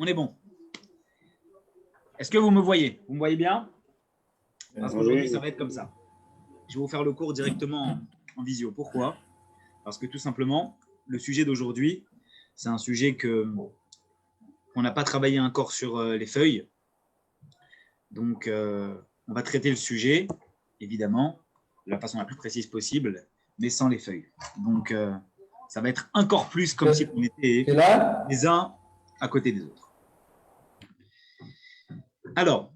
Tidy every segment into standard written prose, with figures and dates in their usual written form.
On est bon. Est-ce que vous me voyez? Vous me voyez bien? Parce qu'aujourd'hui, ça va être comme ça. Je vais vous faire le cours directement en visio. Pourquoi? Parce que tout simplement, le sujet d'aujourd'hui, c'est un sujet qu'on n'a pas travaillé encore sur les feuilles. Donc, on va traiter le sujet, évidemment, de la façon la plus précise possible, mais sans les feuilles. Donc, ça va être encore plus comme si on était les uns à côté des autres. Alors,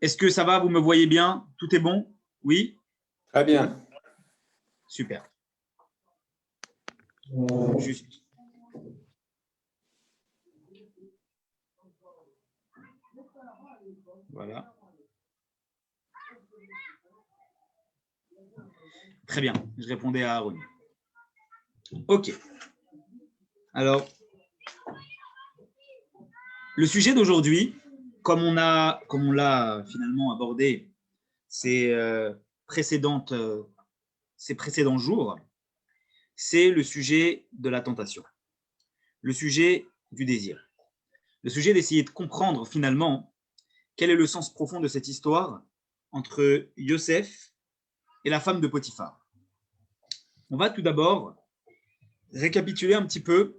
est-ce que ça va? Vous me voyez bien? Tout est bon? Oui? Très bien. Super. Juste. Voilà. Très bien. Je répondais à Aaron. OK. Alors, le sujet d'aujourd'hui, comme on l'a finalement abordé ces précédents jours, c'est le sujet de la tentation, le sujet du désir, le sujet d'essayer de comprendre finalement quel est le sens profond de cette histoire entre Yosef et la femme de Potiphar. On va tout d'abord récapituler un petit peu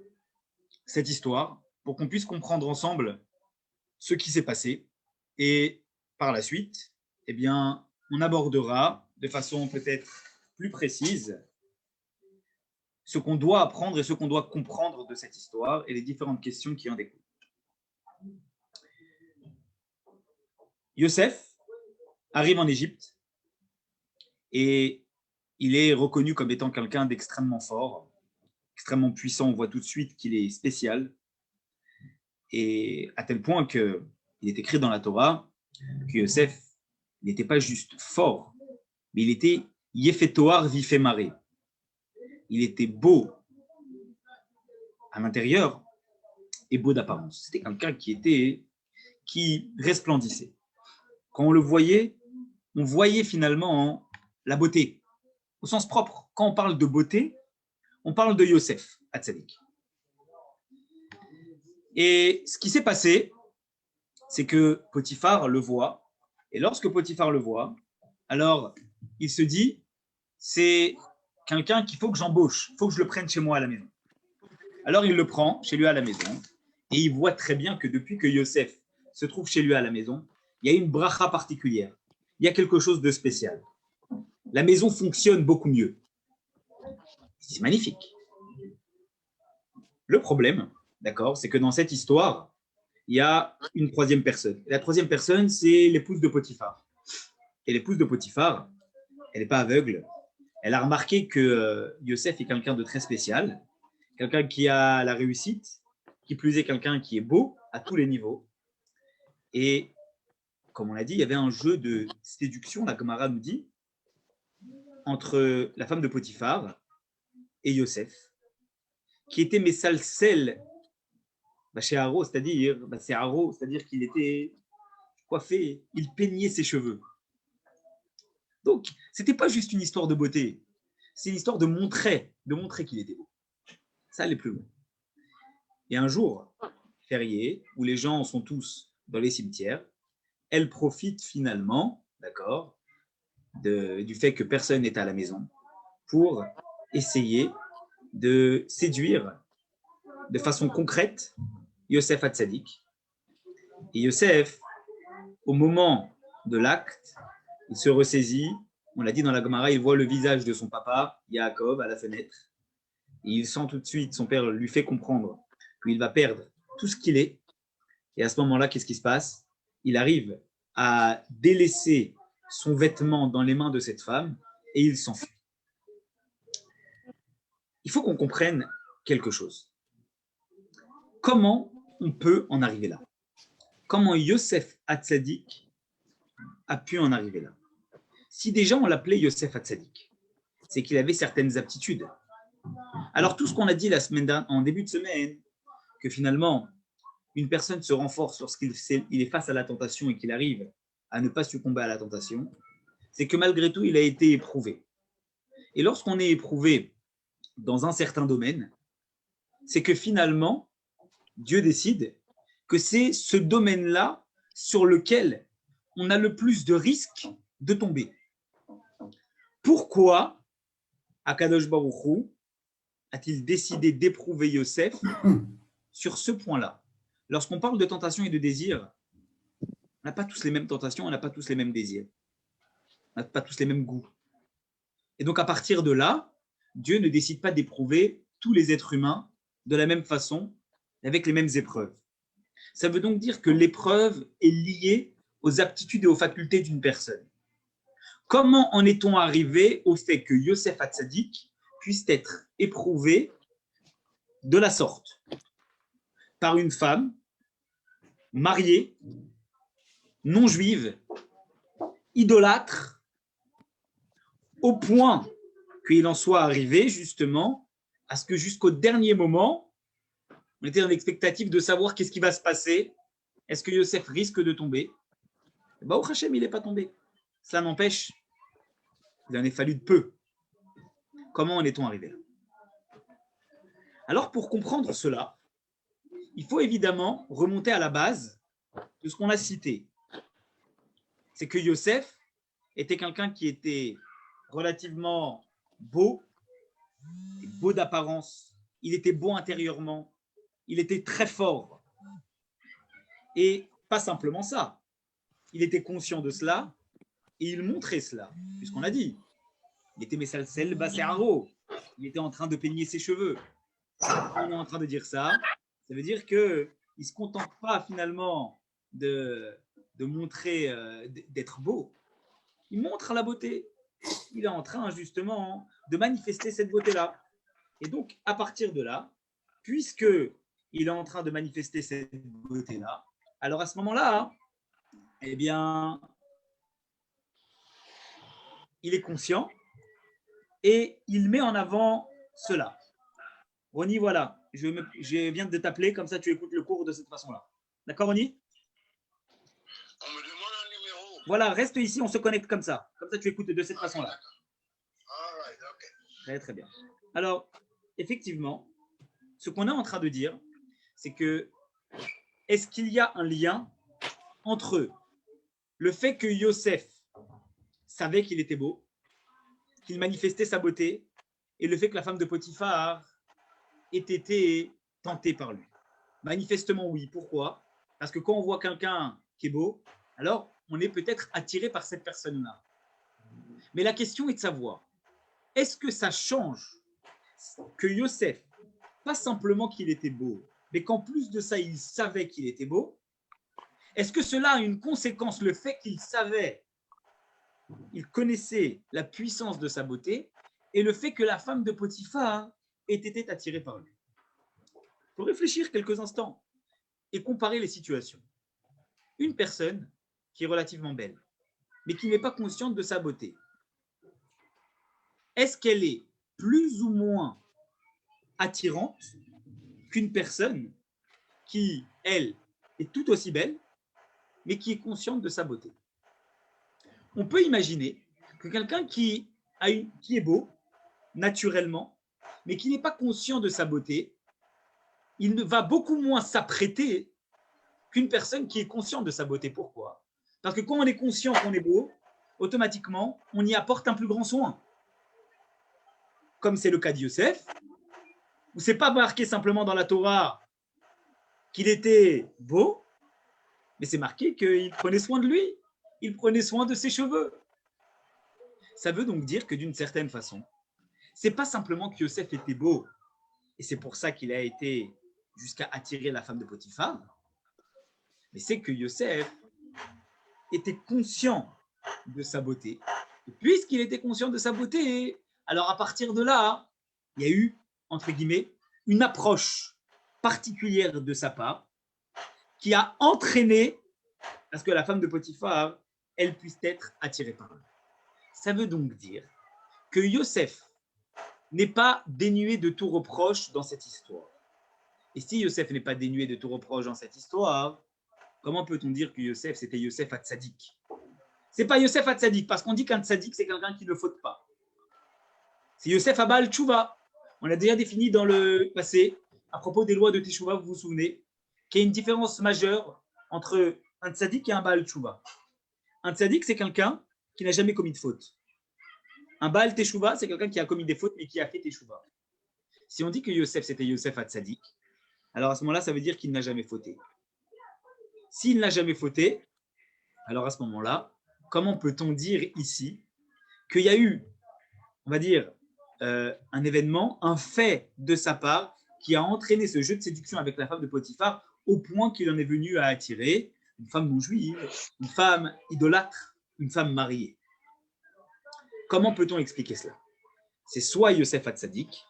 cette histoire pour qu'on puisse comprendre ensemble ce qui s'est passé et par la suite, eh bien, on abordera de façon peut-être plus précise ce qu'on doit apprendre et ce qu'on doit comprendre de cette histoire et les différentes questions qui en découlent. Yosef arrive en Égypte et il est reconnu comme étant quelqu'un d'extrêmement fort, extrêmement puissant. On voit tout de suite qu'il est spécial, et à tel point qu'il est écrit dans la Torah que Yosef n'était pas juste fort, mais il était Yefetoar Vifemare. Il était beau à l'intérieur et beau d'apparence. C'était quelqu'un qui resplendissait. Quand on le voyait, on voyait finalement la beauté, au sens propre. Quand on parle de beauté, on parle de Yosef Hatzadik. Et ce qui s'est passé, c'est que Potiphar le voit, et lorsque Potiphar le voit, alors il se dit, c'est quelqu'un qu'il faut que j'embauche, il faut que je le prenne chez moi à la maison. Alors il le prend chez lui à la maison, et il voit très bien que depuis que Yosef se trouve chez lui à la maison, il y a une bracha particulière, il y a quelque chose de spécial. La maison fonctionne beaucoup mieux. C'est magnifique. Le problème, d'accord, c'est que dans cette histoire, il y a une troisième personne. Et la troisième personne, c'est l'épouse de Potiphar. Et l'épouse de Potiphar, elle n'est pas aveugle. Elle a remarqué que Yosef est quelqu'un de très spécial, quelqu'un qui a la réussite, qui plus est quelqu'un qui est beau à tous les niveaux. Et comme on l'a dit, il y avait un jeu de séduction, la Gemara nous dit, entre la femme de Potiphar et Yosef, qui était Messalsel Bachéaro, c'est-à-dire qu'il était coiffé, il peignait ses cheveux. Donc, ce n'était pas juste une histoire de beauté, c'est une histoire de montrer qu'il était beau. Ça allait plus loin. Et un jour férié, où les gens sont tous dans les cimetières, elle profite finalement, d'accord, du fait que personne n'est à la maison, pour essayer de séduire de façon concrète Yosef Hatzadik. Et Yosef, au moment de l'acte, il se ressaisit, on l'a dit dans la Gemara, il voit le visage de son papa, Yaakov, à la fenêtre, et il sent tout de suite, son père lui fait comprendre qu'il va perdre tout ce qu'il est, et à ce moment-là, qu'est-ce qui se passe? Il arrive à délaisser son vêtement dans les mains de cette femme, et il s'enfuit. Il faut qu'on comprenne quelque chose. Comment on peut en arriver là? Comment Yosef Hatzadik a pu en arriver là? Si déjà on l'appelait Yosef Hatzadik, c'est qu'il avait certaines aptitudes. Alors tout ce qu'on a dit en début de semaine, que finalement une personne se renforce lorsqu'il est face à la tentation et qu'il arrive à ne pas succomber à la tentation, c'est que malgré tout il a été éprouvé. Et lorsqu'on est éprouvé dans un certain domaine, c'est que finalement Dieu décide que c'est ce domaine-là sur lequel on a le plus de risques de tomber. Pourquoi Akadosh Baruch Hu a-t-il décidé d'éprouver Yosef sur ce point-là? Lorsqu'on parle de tentation et de désir, on n'a pas tous les mêmes tentations, on n'a pas tous les mêmes désirs, on n'a pas tous les mêmes goûts. Et donc à partir de là, Dieu ne décide pas d'éprouver tous les êtres humains de la même façon, avec les mêmes épreuves. Ça veut donc dire que l'épreuve est liée aux aptitudes et aux facultés d'une personne. Comment en est-on arrivé au fait que Yosef Hatzadik puisse être éprouvé de la sorte par une femme mariée, non juive, idolâtre, au point qu'il en soit arrivé justement à ce que jusqu'au dernier moment, on était dans l'expectative de savoir qu'est-ce qui va se passer. Est-ce que Yosef risque de tomber? Bah, au Hachem, il n'est pas tombé. Cela n'empêche, il en est fallu de peu. Comment en est-on arrivé là? Alors, pour comprendre cela, il faut évidemment remonter à la base de ce qu'on a cité. C'est que Yosef était quelqu'un qui était relativement beau d'apparence, il était beau intérieurement, il était très fort. Et pas simplement ça, il était conscient de cela et il montrait cela, puisqu'on a dit, il était Messalsel Basseharo, il était en train de peigner ses cheveux. On est en train de dire ça, ça veut dire qu'il ne se contente pas finalement de montrer, d'être beau, il montre la beauté. Il est en train justement de manifester cette beauté-là. Et donc, à partir de là, puisque il est en train de manifester cette beauté-là, alors à ce moment-là, eh bien, il est conscient et il met en avant cela. Ronnie, voilà, je viens de t'appeler, comme ça tu écoutes le cours de cette façon-là. D'accord, Ronnie? On me demande un numéro. Voilà, reste ici, on se connecte comme ça. Comme ça tu écoutes de cette façon-là. Right, okay. Très, très bien. Alors, effectivement, ce qu'on est en train de dire, c'est que est-ce qu'il y a un lien entre le fait que Yosef savait qu'il était beau, qu'il manifestait sa beauté, et le fait que la femme de Potiphar ait été tentée par lui? Manifestement oui. Pourquoi? Parce que quand on voit quelqu'un qui est beau, alors on est peut-être attiré par cette personne-là. Mais la question est de savoir, est-ce que ça change que Yosef, pas simplement qu'il était beau, mais qu'en plus de ça, il savait qu'il était beau? Est-ce que cela a une conséquence, le fait qu'il savait, il connaissait la puissance de sa beauté, et le fait que la femme de Potiphar ait été attirée par lui? Il faut réfléchir quelques instants et comparer les situations. Une personne qui est relativement belle, mais qui n'est pas consciente de sa beauté, est-ce qu'elle est plus ou moins attirante qu'une personne qui, elle, est tout aussi belle, mais qui est consciente de sa beauté? On peut imaginer que quelqu'un qui est beau, naturellement, mais qui n'est pas conscient de sa beauté, il va beaucoup moins s'apprêter qu'une personne qui est consciente de sa beauté. Pourquoi? Parce que quand on est conscient qu'on est beau, automatiquement, on y apporte un plus grand soin. Comme c'est le cas de Yosef, où ce n'est pas marqué simplement dans la Torah qu'il était beau, mais c'est marqué qu'il prenait soin de lui, il prenait soin de ses cheveux. Ça veut donc dire que d'une certaine façon, ce n'est pas simplement que Yosef était beau, et c'est pour ça qu'il a été jusqu'à attirer la femme de Potiphar, mais c'est que Yosef était conscient de sa beauté. Et puisqu'il était conscient de sa beauté, alors à partir de là, il y a eu, entre guillemets, une approche particulière de sa part qui a entraîné à ce que la femme de Potiphar, elle puisse être attirée par lui. Ça veut donc dire que Yosef n'est pas dénué de tout reproche dans cette histoire. Et si Yosef n'est pas dénué de tout reproche dans cette histoire, comment peut-on dire que Yosef, c'était Yosef Hatzadik? C'est pas Yosef Hatzadik, parce qu'on dit qu'un Tzadik, c'est quelqu'un qui ne faute pas. C'est Yosef Abal Tchouva. On l'a déjà défini dans le passé, à propos des lois de Teshuvah, vous vous souvenez, qu'il y a une différence majeure entre un tzaddik et un Baal Tchouva. Un tzaddik, c'est quelqu'un qui n'a jamais commis de faute. Un Baal Teshuvah, c'est quelqu'un qui a commis des fautes, mais qui a fait Teshuvah. Si on dit que Yosef, c'était Yosef Hatzadik, alors à ce moment-là, ça veut dire qu'il n'a jamais fauté. S'il n'a jamais fauté, alors à ce moment-là, comment peut-on dire ici qu'il y a eu, on va dire, un événement, un fait de sa part qui a entraîné ce jeu de séduction avec la femme de Potiphar au point qu'il en est venu à attirer une femme non-juive, une femme idolâtre, une femme mariée. Comment peut-on expliquer cela? C'est soit Yosef Hatzadik,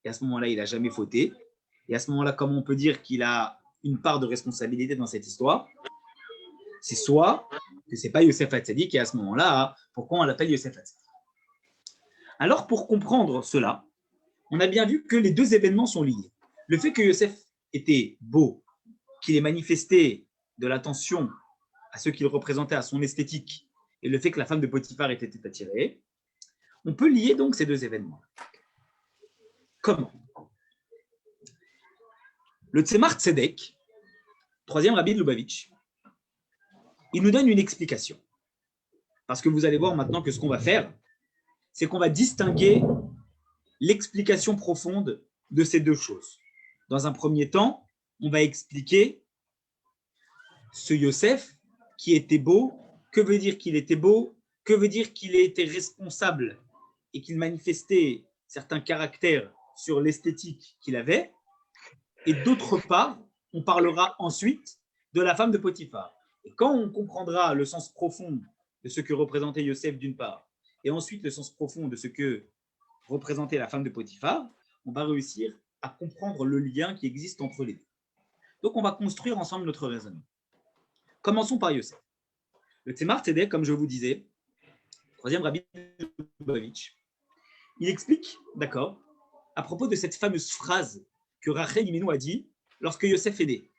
et à ce moment-là, il n'a jamais fauté, et à ce moment-là, comment on peut dire qu'il a une part de responsabilité dans cette histoire? C'est soit que ce n'est pas Yosef Hatzadik, et à ce moment-là, pourquoi on l'appelle Yosef Hatzadik? Alors, pour comprendre cela, on a bien vu que les deux événements sont liés. Le fait que Yosef était beau, qu'il ait manifesté de l'attention à ce qu'il représentait, à son esthétique, et le fait que la femme de Potiphar était attirée, on peut lier donc ces deux événements. Comment? Le Tzemar Tzedek, troisième rabbi de Lubavitch, il nous donne une explication. Parce que vous allez voir maintenant que ce qu'on va faire, c'est qu'on va distinguer l'explication profonde de ces deux choses. Dans un premier temps, on va expliquer ce Yosef qui était beau. Que veut dire qu'il était beau? Que veut dire qu'il était responsable et qu'il manifestait certains caractères sur l'esthétique qu'il avait? Et d'autre part, on parlera ensuite de la femme de Potiphar. Et quand on comprendra le sens profond de ce que représentait Yosef d'une part, et ensuite le sens profond de ce que représentait la femme de Potiphar, on va réussir à comprendre le lien qui existe entre les deux. Donc on va construire ensemble notre raisonnement. Commençons par Yosef. Le Tzemar Tzedek, comme je vous disais, troisième rabbi de Lubavitch, il explique, d'accord, à propos de cette fameuse phrase que Rachel Imenu a dit lorsque Yosef est né.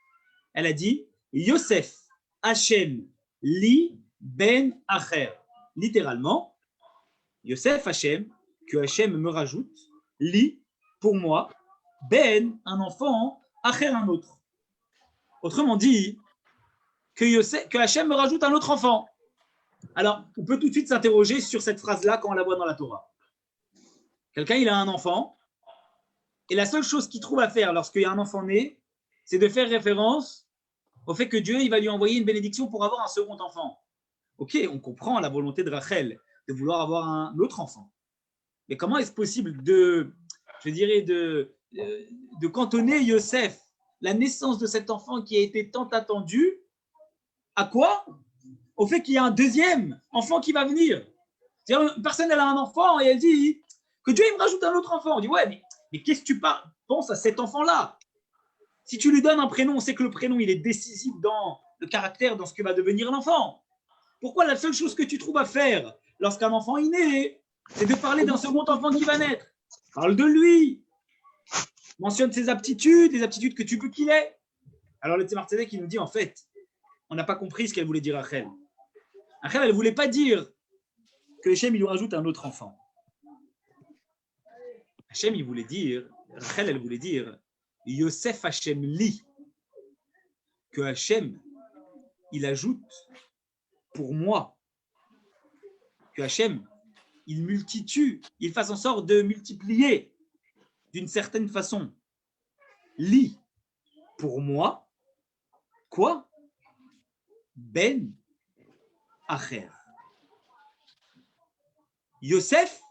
Elle a dit Yosef Hachem li ben acher. Littéralement, Yosef Hachem, que Hachem me rajoute, li, pour moi, ben, un enfant, acher, un autre. Autrement dit, que Hachem me rajoute un autre enfant. Alors, on peut tout de suite s'interroger sur cette phrase-là quand on la voit dans la Torah. Quelqu'un, il a un enfant, et la seule chose qu'il trouve à faire lorsqu'il y a un enfant né, c'est de faire référence au fait que Dieu il va lui envoyer une bénédiction pour avoir un second enfant. Ok, on comprend la volonté de Rachel de vouloir avoir un autre enfant. Mais comment est-ce possible de cantonner Yosef, la naissance de cet enfant qui a été tant attendu, à quoi? Au fait qu'il y a un deuxième enfant qui va venir. C'est-à-dire, une personne, elle a un enfant et elle dit que Dieu il me rajoute un autre enfant. On dit, ouais, mais qu'est-ce que tu penses à cet enfant-là? Si tu lui donnes un prénom, on sait que le prénom, il est décisif dans le caractère, dans ce que va devenir l'enfant. Pourquoi la seule chose que tu trouves à faire lorsqu'un enfant est né, c'est de parler d'un second enfant qui va naître? Parle de lui. Mentionne ses aptitudes, les aptitudes que tu veux qu'il ait. Alors le Tzemar Tzedek, il nous dit, en fait, on n'a pas compris ce qu'elle voulait dire Rachel. Rachel, elle ne voulait pas dire que Hachem, il lui rajoute un autre enfant. Hachem, il voulait dire, Rachel, elle voulait dire, Yosef Hachem li, que Hachem, il ajoute pour moi, que Hachem, il multitue, il fasse en sorte de multiplier d'une certaine façon. Li, pour moi, quoi? Ben Acher. Yosef,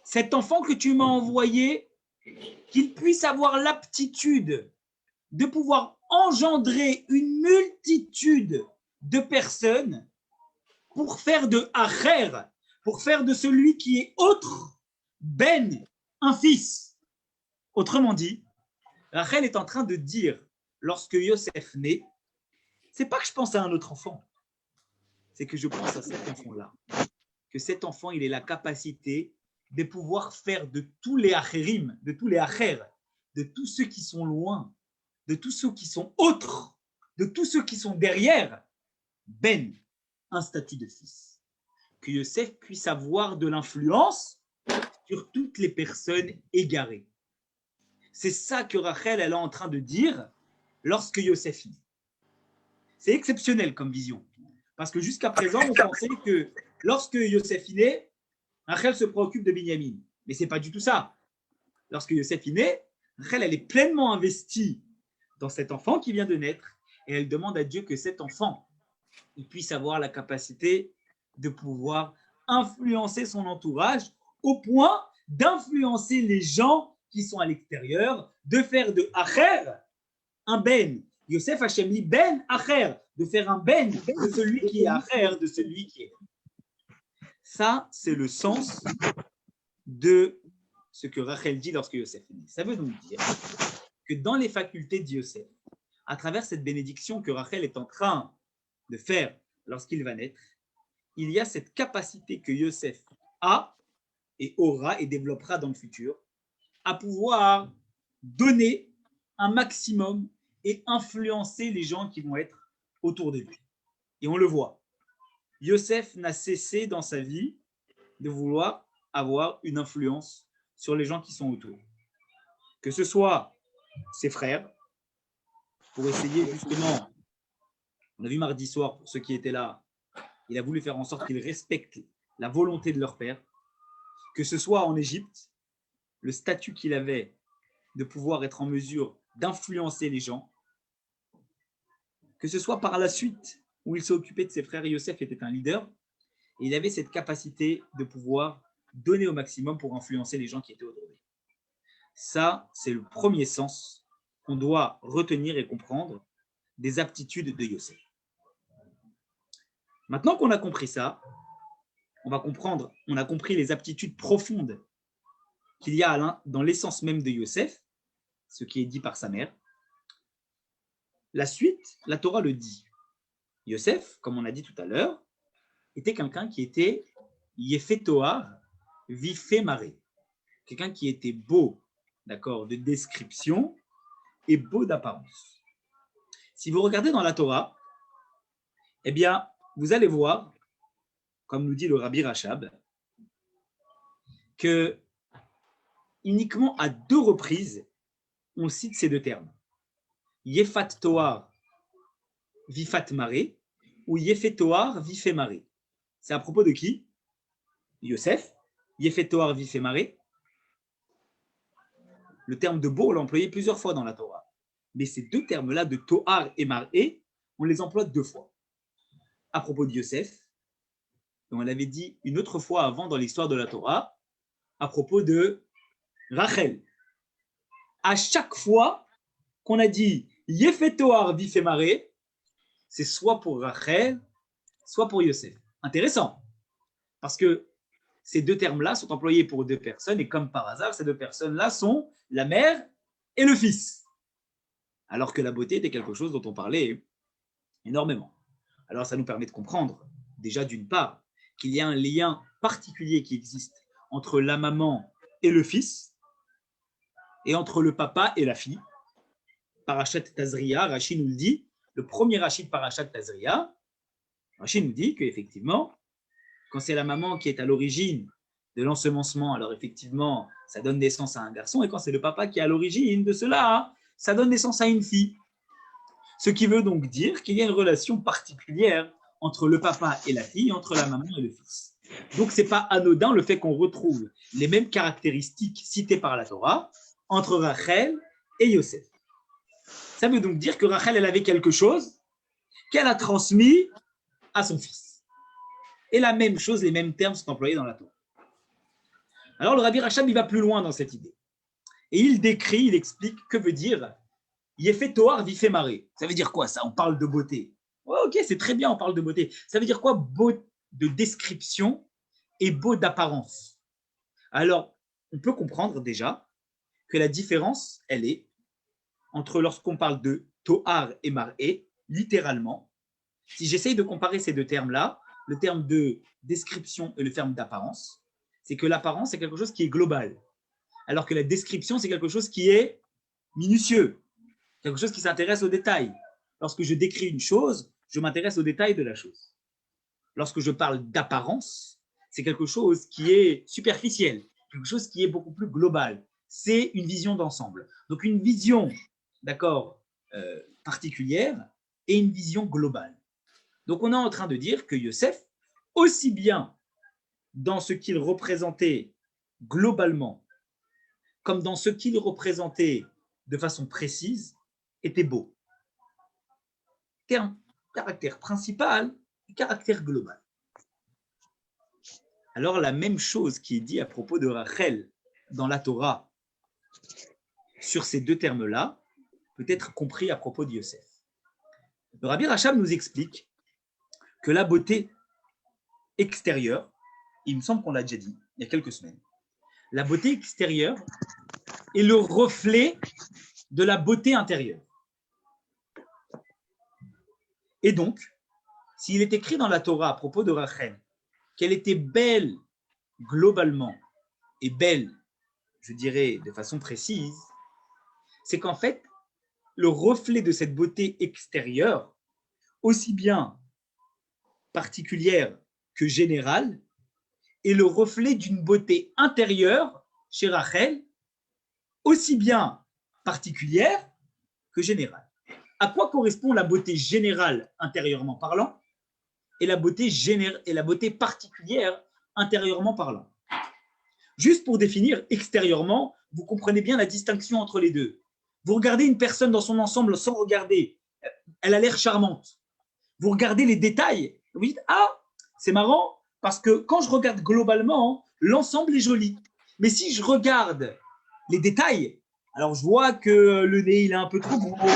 cet enfant que tu m'as envoyé, qu'il puisse avoir l'aptitude de pouvoir engendrer une multitude de personnes pour faire de Acher, pour faire de celui qui est autre, Ben, un fils. Autrement dit, Rachel est en train de dire, lorsque Yosef naît, c'est pas que je pense à un autre enfant, c'est que je pense à cet enfant-là. Que cet enfant, il ait la capacité de pouvoir faire de tous les acherim, de tous les acher, de tous ceux qui sont loin, de tous ceux qui sont autres, de tous ceux qui sont derrière, Ben, un statut de fils. Que Yosef puisse avoir de l'influence sur toutes les personnes égarées. C'est ça que Rachel elle est en train de dire lorsque Yosef naît. C'est exceptionnel comme vision. Parce que jusqu'à présent, on pensait que lorsque Yosef naît, Rachel se préoccupe de Binyamin. Mais ce n'est pas du tout ça. Lorsque Yosef naît, Rachel, elle est pleinement investie dans cet enfant qui vient de naître et elle demande à Dieu que cet enfant il puisse avoir la capacité de pouvoir influencer son entourage au point d'influencer les gens qui sont à l'extérieur, de faire de Acher un ben. Yosef Hashem li ben Acher, de faire un ben de celui qui est Acher, de celui qui est. Ça, c'est le sens de ce que Rachel dit lorsque Yosef est né. Ça veut donc dire que dans les facultés de Yosef, à travers cette bénédiction que Rachel est en train de faire lorsqu'il va naître, il y a cette capacité que Yosef a et aura et développera dans le futur à pouvoir donner un maximum et influencer les gens qui vont être autour de lui. Et on le voit. Yosef n'a cessé dans sa vie de vouloir avoir une influence sur les gens qui sont autour. Que ce soit ses frères, pour essayer justement, on a vu mardi soir, pour ceux qui étaient là, il a voulu faire en sorte qu'ils respectent la volonté de leur père, que ce soit en Égypte, le statut qu'il avait de pouvoir être en mesure d'influencer les gens, que ce soit par la suite où il s'est occupé de ses frères. Yosef était un leader et il avait cette capacité de pouvoir donner au maximum pour influencer les gens qui étaient autour de lui. Ça, c'est le premier sens qu'on doit retenir et comprendre des aptitudes de Yosef. Maintenant qu'on a compris ça, on a compris les aptitudes profondes qu'il y a dans l'essence même de Yosef, ce qui est dit par sa mère. La suite, la Torah le dit. Yosef, comme on a dit tout à l'heure, était quelqu'un qui était Yefé Toar, Vifé Maré. Quelqu'un qui était beau, d'accord, de description et beau d'apparence. Si vous regardez dans la Torah, eh bien, vous allez voir, comme nous dit le Rabbi Rachab, que uniquement à 2 reprises, on cite ces 2 termes. Yefat Toar, Vifat Maré, ou Yefé Toar, Vifé Maré. C'est à propos de qui? Yosef, Yefé Toar, Vifé Maré. Le terme de beau, on l'a employé plusieurs fois dans la Torah. Mais ces 2 termes-là, de Toar et Maré, on les emploie 2 fois. À propos de Yosef, et on l'avait dit une autre fois avant dans l'histoire de la Torah, à propos de Rachel. À chaque fois qu'on a dit Yefé Toar, Vifé Maré, c'est soit pour Rachel, soit pour Yosef. Intéressant, parce que ces 2 termes-là sont employés pour 2 personnes, et comme par hasard, ces 2 personnes-là sont la mère et le fils. Alors que la beauté était quelque chose dont on parlait énormément. Alors ça nous permet de comprendre, déjà d'une part, qu'il y a un lien particulier qui existe entre la maman et le fils, et entre le papa et la fille. Parashat Tazria, Rashi nous le dit, le premier Rashi de Parashat Tazria, Rashi nous dit qu'effectivement, quand c'est la maman qui est à l'origine de l'ensemencement, alors effectivement, ça donne naissance à un garçon, et quand c'est le papa qui est à l'origine de cela, ça donne naissance à une fille. Ce qui veut donc dire qu'il y a une relation particulière entre le papa et la fille, entre la maman et le fils. Donc, ce n'est pas anodin le fait qu'on retrouve les mêmes caractéristiques citées par la Torah entre Rachel et Yosef. Ça veut donc dire que Rachel, elle avait quelque chose qu'elle a transmis à son fils. Et la même chose, les mêmes termes sont employés dans la Torah. Alors, le Rabbi Rachab, il va plus loin dans cette idée. Et il décrit, il explique que veut dire Yefé Toar, Vifé Maré. Ça veut dire quoi ça? On parle de beauté. Ouais, ok, c'est très bien, on parle de beauté. Ça veut dire quoi? Beau de description et beau d'apparence. Alors, on peut comprendre déjà que la différence, elle est entre lorsqu'on parle de Toar et Maré, littéralement. Si j'essaye de comparer ces 2 termes-là, le terme de description et le terme d'apparence, c'est que l'apparence, c'est quelque chose qui est global, alors que la description, c'est quelque chose qui est minutieux, quelque chose qui s'intéresse aux détails. Lorsque je décris une chose, je m'intéresse aux détails de la chose. Lorsque je parle d'apparence, c'est quelque chose qui est superficiel, quelque chose qui est beaucoup plus global. C'est une vision d'ensemble. Donc une vision, d'accord, particulière et une vision globale. Donc, on est en train de dire que Yosef, aussi bien dans ce qu'il représentait globalement, comme dans ce qu'il représentait de façon précise, était beau. Caractère principal et caractère global. Alors, la même chose qui est dit à propos de Rachel dans la Torah sur ces deux termes-là peut être compris à propos de Yosef. Le Rabbi Rachab nous explique que la beauté extérieure, il me semble qu'on l'a déjà dit il y a quelques semaines, la beauté extérieure est le reflet de la beauté intérieure. Et donc, s'il est écrit dans la Torah à propos de Rachel qu'elle était belle globalement et belle, je dirais, de façon précise, c'est qu'en fait, le reflet de cette beauté extérieure, aussi bien particulière que générale, est le reflet d'une beauté intérieure chez Rachel, aussi bien particulière que générale. À quoi correspond la beauté générale intérieurement parlant et la beauté particulière intérieurement parlant? Juste pour définir extérieurement, vous comprenez bien la distinction entre les deux. Vous regardez une personne dans son ensemble sans regarder, elle a l'air charmante. Vous regardez les détails, vous dites « Ah, c'est marrant, parce que quand je regarde globalement, l'ensemble est joli. Mais si je regarde les détails, alors je vois que le nez, il est un peu trop gros,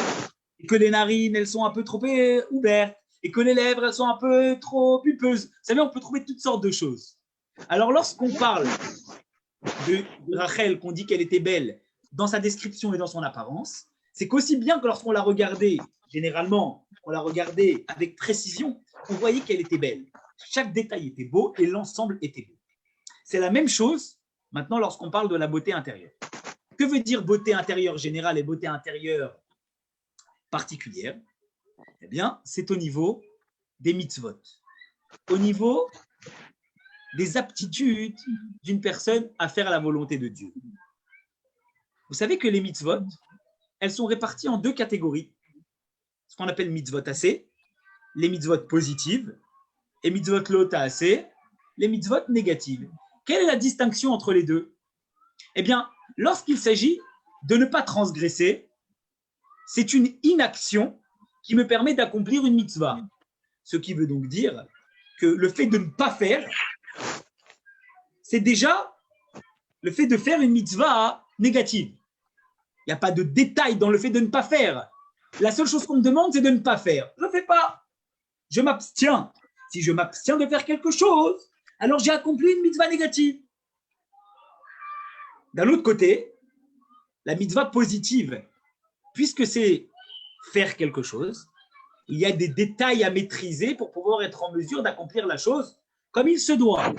et que les narines, elles sont un peu trop ouvertes, et que les lèvres, elles sont un peu trop pulpeuses. Vous savez, on peut trouver toutes sortes de choses. Alors, lorsqu'on parle de Rachel, qu'on dit qu'elle était belle dans sa description et dans son apparence, c'est qu'aussi bien que lorsqu'on la regardait, généralement, on la regardait avec précision, on voyait qu'elle était belle. Chaque détail était beau et l'ensemble était beau. C'est la même chose maintenant lorsqu'on parle de la beauté intérieure. Que veut dire beauté intérieure générale et beauté intérieure particulière? Eh bien, c'est au niveau des mitzvot, au niveau des aptitudes d'une personne à faire la volonté de Dieu. Vous savez que les mitzvot, elles sont réparties en deux catégories, ce qu'on appelle mitzvot assez, les mitzvot positives, et mitzvot lota assez, les mitzvot négatives. Quelle est la distinction entre les deux? Eh bien, lorsqu'il s'agit de ne pas transgresser, c'est une inaction qui me permet d'accomplir une mitzvah. Ce qui veut donc dire que le fait de ne pas faire, c'est déjà le fait de faire une mitzvah négative. Il n'y a pas de détail dans le fait de ne pas faire. La seule chose qu'on me demande, c'est de ne pas faire. Je ne fais pas. Je m'abstiens. Si je m'abstiens de faire quelque chose, alors j'ai accompli une mitzvah négative. D'un autre côté, la mitzvah positive, puisque c'est faire quelque chose, il y a des détails à maîtriser pour pouvoir être en mesure d'accomplir la chose comme il se doit.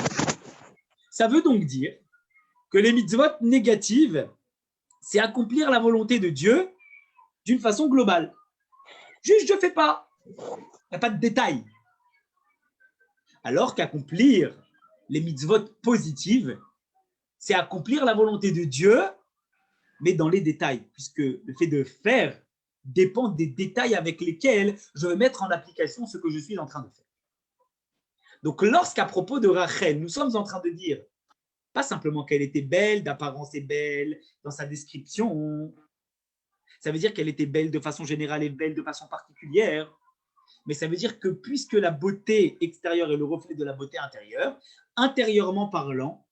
Ça veut donc dire que les mitzvot négatives, c'est accomplir la volonté de Dieu d'une façon globale. Juste, je ne fais pas. Il n'y a pas de détails. Alors qu'accomplir les mitzvot positives, c'est accomplir la volonté de Dieu, mais dans les détails, puisque le fait de faire dépend des détails avec lesquels je vais mettre en application ce que je suis en train de faire. Donc, lorsqu'à propos de Rachel, nous sommes en train de dire, pas simplement qu'elle était belle, d'apparence et belle, dans sa description, ça veut dire qu'elle était belle de façon générale et belle de façon particulière, mais ça veut dire que puisque la beauté extérieure est le reflet de la beauté intérieure, intérieurement parlant,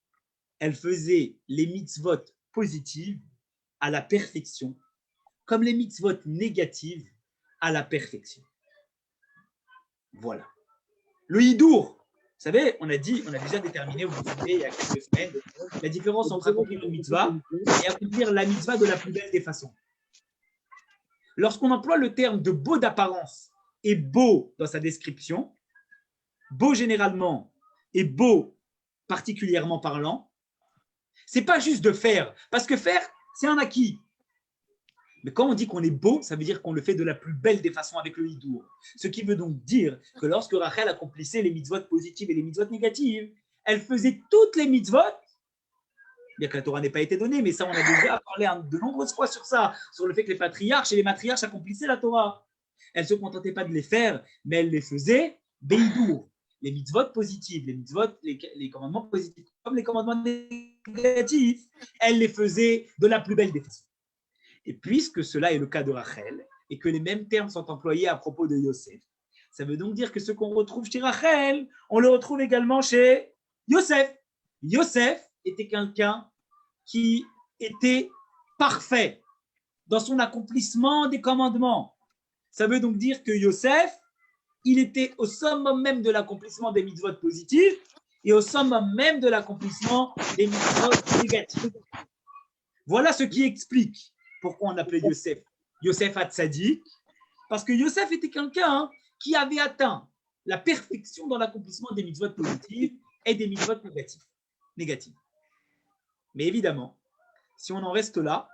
elle faisait les mitzvot positives à la perfection, comme les mitzvot négatives à la perfection. Voilà. Le hidour, vous savez, on a déjà déterminé, vous vous souvenez, il y a quelques semaines, la différence entre accomplir une mitzvah et accomplir la mitzvah de la plus belle des façons. Lorsqu'on emploie le terme de beau d'apparence et beau dans sa description, beau généralement et beau particulièrement parlant, c'est pas juste de faire, parce que faire, c'est un acquis. Mais quand on dit qu'on est beau, ça veut dire qu'on le fait de la plus belle des façons avec le hidour. Ce qui veut donc dire que lorsque Rachel accomplissait les mitzvot positives et les mitzvot négatives, elle faisait toutes les mitzvot bien que la Torah n'ait pas été donnée, mais ça, on a déjà parlé de nombreuses fois sur ça, sur le fait que les patriarches et les matriarches accomplissaient la Torah. Elles ne se contentaient pas de les faire, mais elles les faisaient beidour. Les mitzvot positives, les mitzvot, les commandements positifs, comme les commandements négatifs, elles les faisaient de la plus belle des façons. Et puisque cela est le cas de Rachel, et que les mêmes termes sont employés à propos de Yosef, ça veut donc dire que ce qu'on retrouve chez Rachel, on le retrouve également chez Yosef. Yosef était quelqu'un qui était parfait dans son accomplissement des commandements. Ça veut donc dire que Yosef, il était au summum même de l'accomplissement des mitzvot positifs et au summum même de l'accomplissement des mitzvot négatifs. Voilà ce qui explique pourquoi on appelait Yosef Yosef Hatzadik, parce que Yosef était quelqu'un qui avait atteint la perfection dans l'accomplissement des mitzvot positifs et des mitzvot négatifs. Mais évidemment, si on en reste là,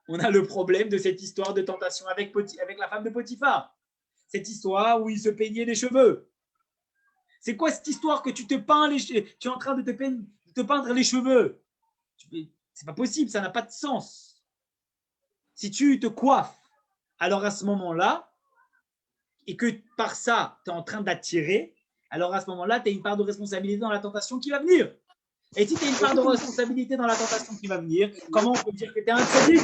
on a le problème de cette histoire de tentation avec la femme de Potiphar. Cette histoire où il se peignait les cheveux. C'est quoi cette histoire que tu te peins tu es en train de te peindre les cheveux? C'est pas possible, ça n'a pas de sens. Si tu te coiffes, alors à ce moment-là, et que par ça, tu es en train d'attirer, alors à ce moment-là, tu as une part de responsabilité dans la tentation qui va venir. Et si tu as une part de responsabilité dans la tentation qui va venir, comment on peut dire que tu es un tzaddik?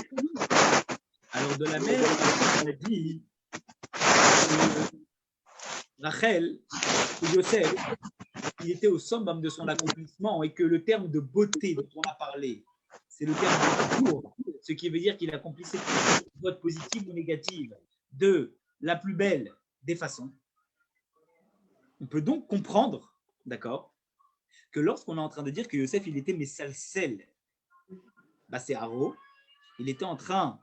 Alors de la même façon, on a dit Rachel, Yosef, il était au summum de son accomplissement et que le terme de beauté dont on a parlé, c'est le terme de jour, ce qui veut dire qu'il accomplissait des votes positives ou négatives de la plus belle des façons. On peut donc comprendre, d'accord, que lorsqu'on est en train de dire que Yosef, il était Messalsel, c'est Haro, il était en train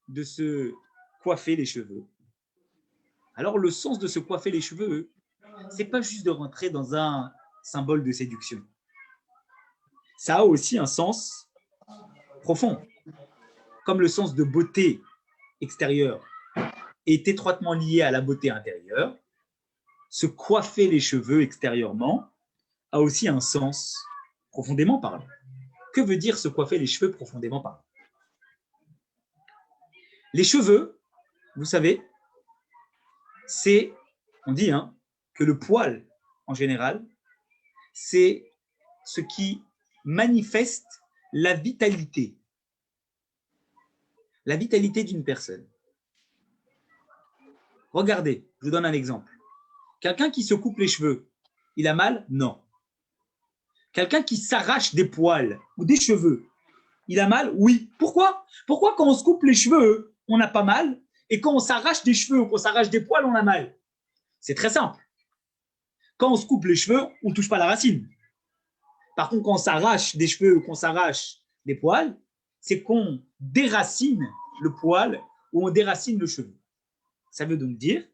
de se coiffer les cheveux. Alors le sens de se coiffer les cheveux, c'est pas juste de rentrer dans un symbole de séduction. Ça a aussi un sens profond, comme le sens de beauté extérieure est étroitement lié à la beauté intérieure. Se coiffer les cheveux extérieurement a aussi un sens profondément parlant. Que veut dire se coiffer les cheveux profondément parlant? Les cheveux, vous savez, on dit que le poil, en général, c'est ce qui manifeste la vitalité d'une personne. Regardez, je vous donne un exemple. Quelqu'un qui se coupe les cheveux, il a mal? Non. Quelqu'un qui s'arrache des poils ou des cheveux, il a mal? Oui. Pourquoi? Pourquoi quand on se coupe les cheveux, on n'a pas mal, et quand on s'arrache des cheveux ou qu'on s'arrache des poils, on a mal? C'est très simple. Quand on se coupe les cheveux, on ne touche pas la racine. Par contre, quand on s'arrache des cheveux ou qu'on s'arrache des poils, c'est qu'on déracine le poil ou on déracine le cheveu. Ça veut donc dire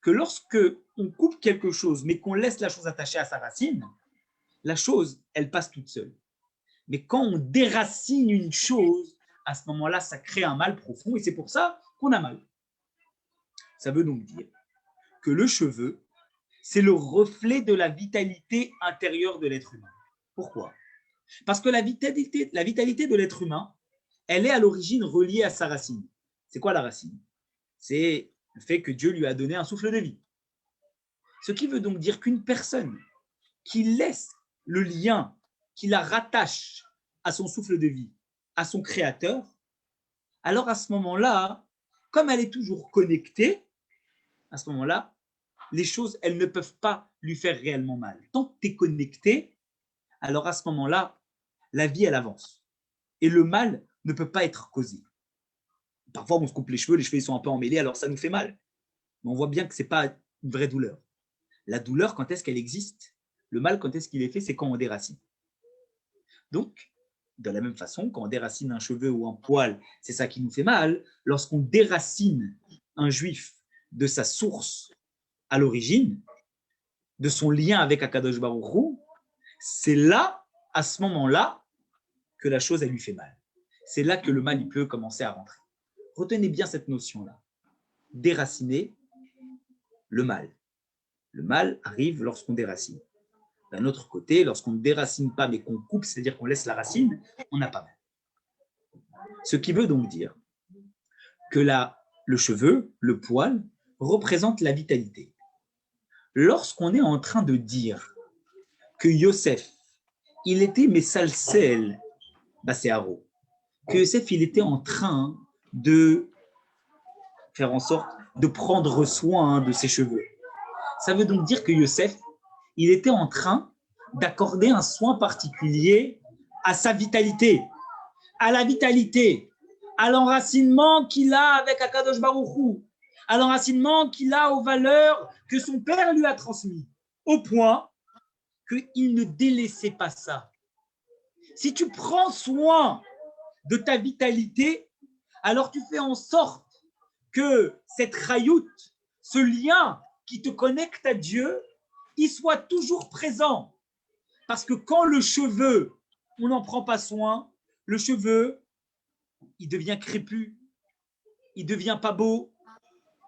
que lorsque on coupe quelque chose, mais qu'on laisse la chose attachée à sa racine, la chose, elle passe toute seule. Mais quand on déracine une chose, à ce moment-là, ça crée un mal profond et c'est pour ça qu'on a mal. Ça veut donc dire que le cheveu, c'est le reflet de la vitalité intérieure de l'être humain. Pourquoi? Parce que la vitalité de l'être humain, elle est à l'origine reliée à sa racine. C'est quoi la racine? C'est le fait que Dieu lui a donné un souffle de vie. Ce qui veut donc dire qu'une personne qui laisse le lien, qui la rattache à son souffle de vie, à son créateur, alors à ce moment-là, comme elle est toujours connectée, à ce moment-là, les choses, elles ne peuvent pas lui faire réellement mal. Tant que tu es connecté, alors à ce moment-là, la vie, elle avance. Et le mal ne peut pas être causé. Parfois, on se coupe les cheveux ils sont un peu emmêlés, alors ça nous fait mal. Mais on voit bien que ce n'est pas une vraie douleur. La douleur, quand est-ce qu'elle existe? Le mal, quand est-ce qu'il est fait? C'est quand on déracine. Donc, de la même façon, quand on déracine un cheveu ou un poil, c'est ça qui nous fait mal. Lorsqu'on déracine un juif de sa source à l'origine, de son lien avec Akadosh Baruch Hu, c'est là, à ce moment-là, que la chose, elle lui fait mal. C'est là que le mal, il peut commencer à rentrer. Retenez bien cette notion-là. Déraciner le mal. Le mal arrive lorsqu'on déracine. D'un autre côté, lorsqu'on ne déracine pas mais qu'on coupe, c'est-à-dire qu'on laisse la racine, on n'a pas mal. Ce qui veut donc dire que le cheveu, le poil, représente la vitalité. Lorsqu'on est en train de dire que Yosef, il était Messalsel Baséaro, que Yosef, il était en train de faire en sorte de prendre soin de ses cheveux. Ça veut donc dire que Yosef, il était en train d'accorder un soin particulier à sa vitalité, à la vitalité, à l'enracinement qu'il a avec Akadosh Baruch Hu, à l'enracinement qu'il a aux valeurs que son père lui a transmises, au point qu'il ne délaissait pas ça. Si tu prends soin de ta vitalité, alors tu fais en sorte que cette rayout, ce lien qui te connecte à Dieu, il soit toujours présent. Parce que quand le cheveu, on n'en prend pas soin, le cheveu, il devient crépus, il devient pas beau,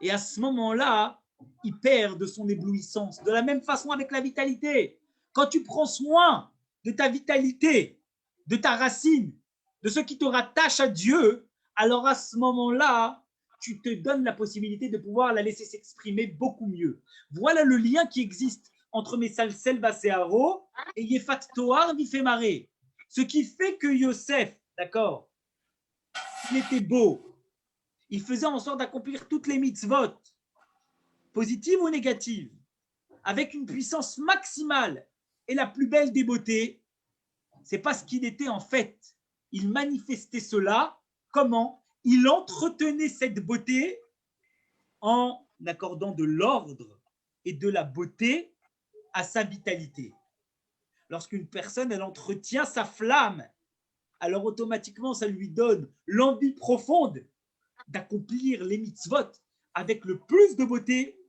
et à ce moment-là, il perd de son éblouissance. De la même façon avec la vitalité. Quand tu prends soin de ta vitalité, de ta racine, de ce qui te rattache à Dieu, alors à ce moment-là, tu te donnes la possibilité de pouvoir la laisser s'exprimer beaucoup mieux. Voilà le lien qui existe entre Messalsel Baséaro et Yefat Toar Vifemare. Ce qui fait que Yosef, d'accord, il était beau, il faisait en sorte d'accomplir toutes les mitzvot, positives ou négatives, avec une puissance maximale et la plus belle des beautés, c'est parce qu'il était en fait. Il manifestait cela. Comment? Il entretenait cette beauté en accordant de l'ordre et de la beauté à sa vitalité. Lorsqu'une personne, elle entretient sa flamme, alors automatiquement, ça lui donne l'envie profonde d'accomplir les mitzvot avec le plus de beauté,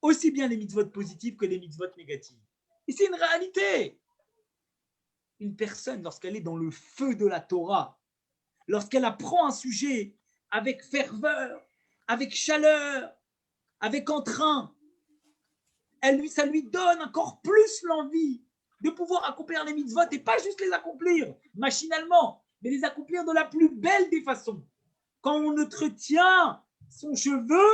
aussi bien les mitzvot positives que les mitzvot négatives. Et c'est une réalité. Une personne, lorsqu'elle est dans le feu de la Torah, lorsqu'elle apprend un sujet avec ferveur, avec chaleur, avec entrain, ça lui donne encore plus l'envie de pouvoir accomplir les mitzvot et pas juste les accomplir machinalement, mais les accomplir de la plus belle des façons. Quand on entretient son cheveu,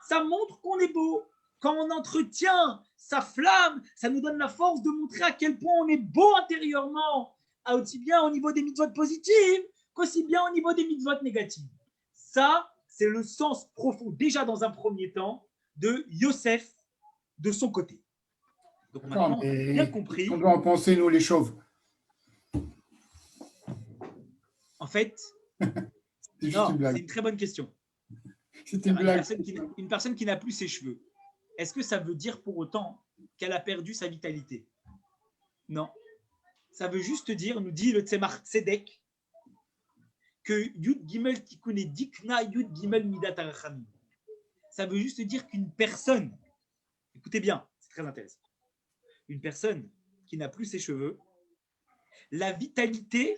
ça montre qu'on est beau. Quand on entretient sa flamme, ça nous donne la force de montrer à quel point on est beau intérieurement, aussi bien au niveau des mitzvot positives qu'aussi bien au niveau des mitzvot négatives. Ça, c'est le sens profond, déjà dans un premier temps, de Yosef de son côté. Donc maintenant, on a bien compris. On doit en penser, nous, les chauves. En fait, c'est une très bonne question. C'est une blague. Une personne qui n'a plus ses cheveux, est-ce que ça veut dire pour autant qu'elle a perdu sa vitalité? Non. Ça veut juste dire, nous dit le Tzemach Tzedek, que Yud Gimel Tikkun Dikna Yud Gimel Midat Arachamim. Ça veut juste dire qu'une personne, écoutez bien, c'est très intéressant, une personne qui n'a plus ses cheveux, la vitalité,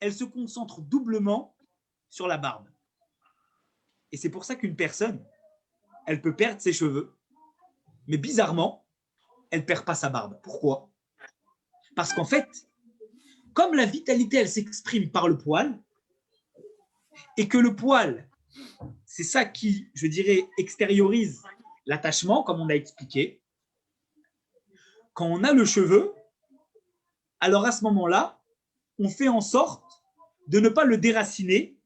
elle se concentre doublement sur la barbe. Et c'est pour ça qu'une personne, elle peut perdre ses cheveux, mais bizarrement, elle ne perd pas sa barbe. Pourquoi? Parce qu'en fait, comme la vitalité, elle s'exprime par le poil, et que le poil, c'est ça qui, je dirais, extériorise l'attachement, comme on l'a expliqué, quand on a le cheveu, alors à ce moment-là, on fait en sorte de ne pas le déraciner.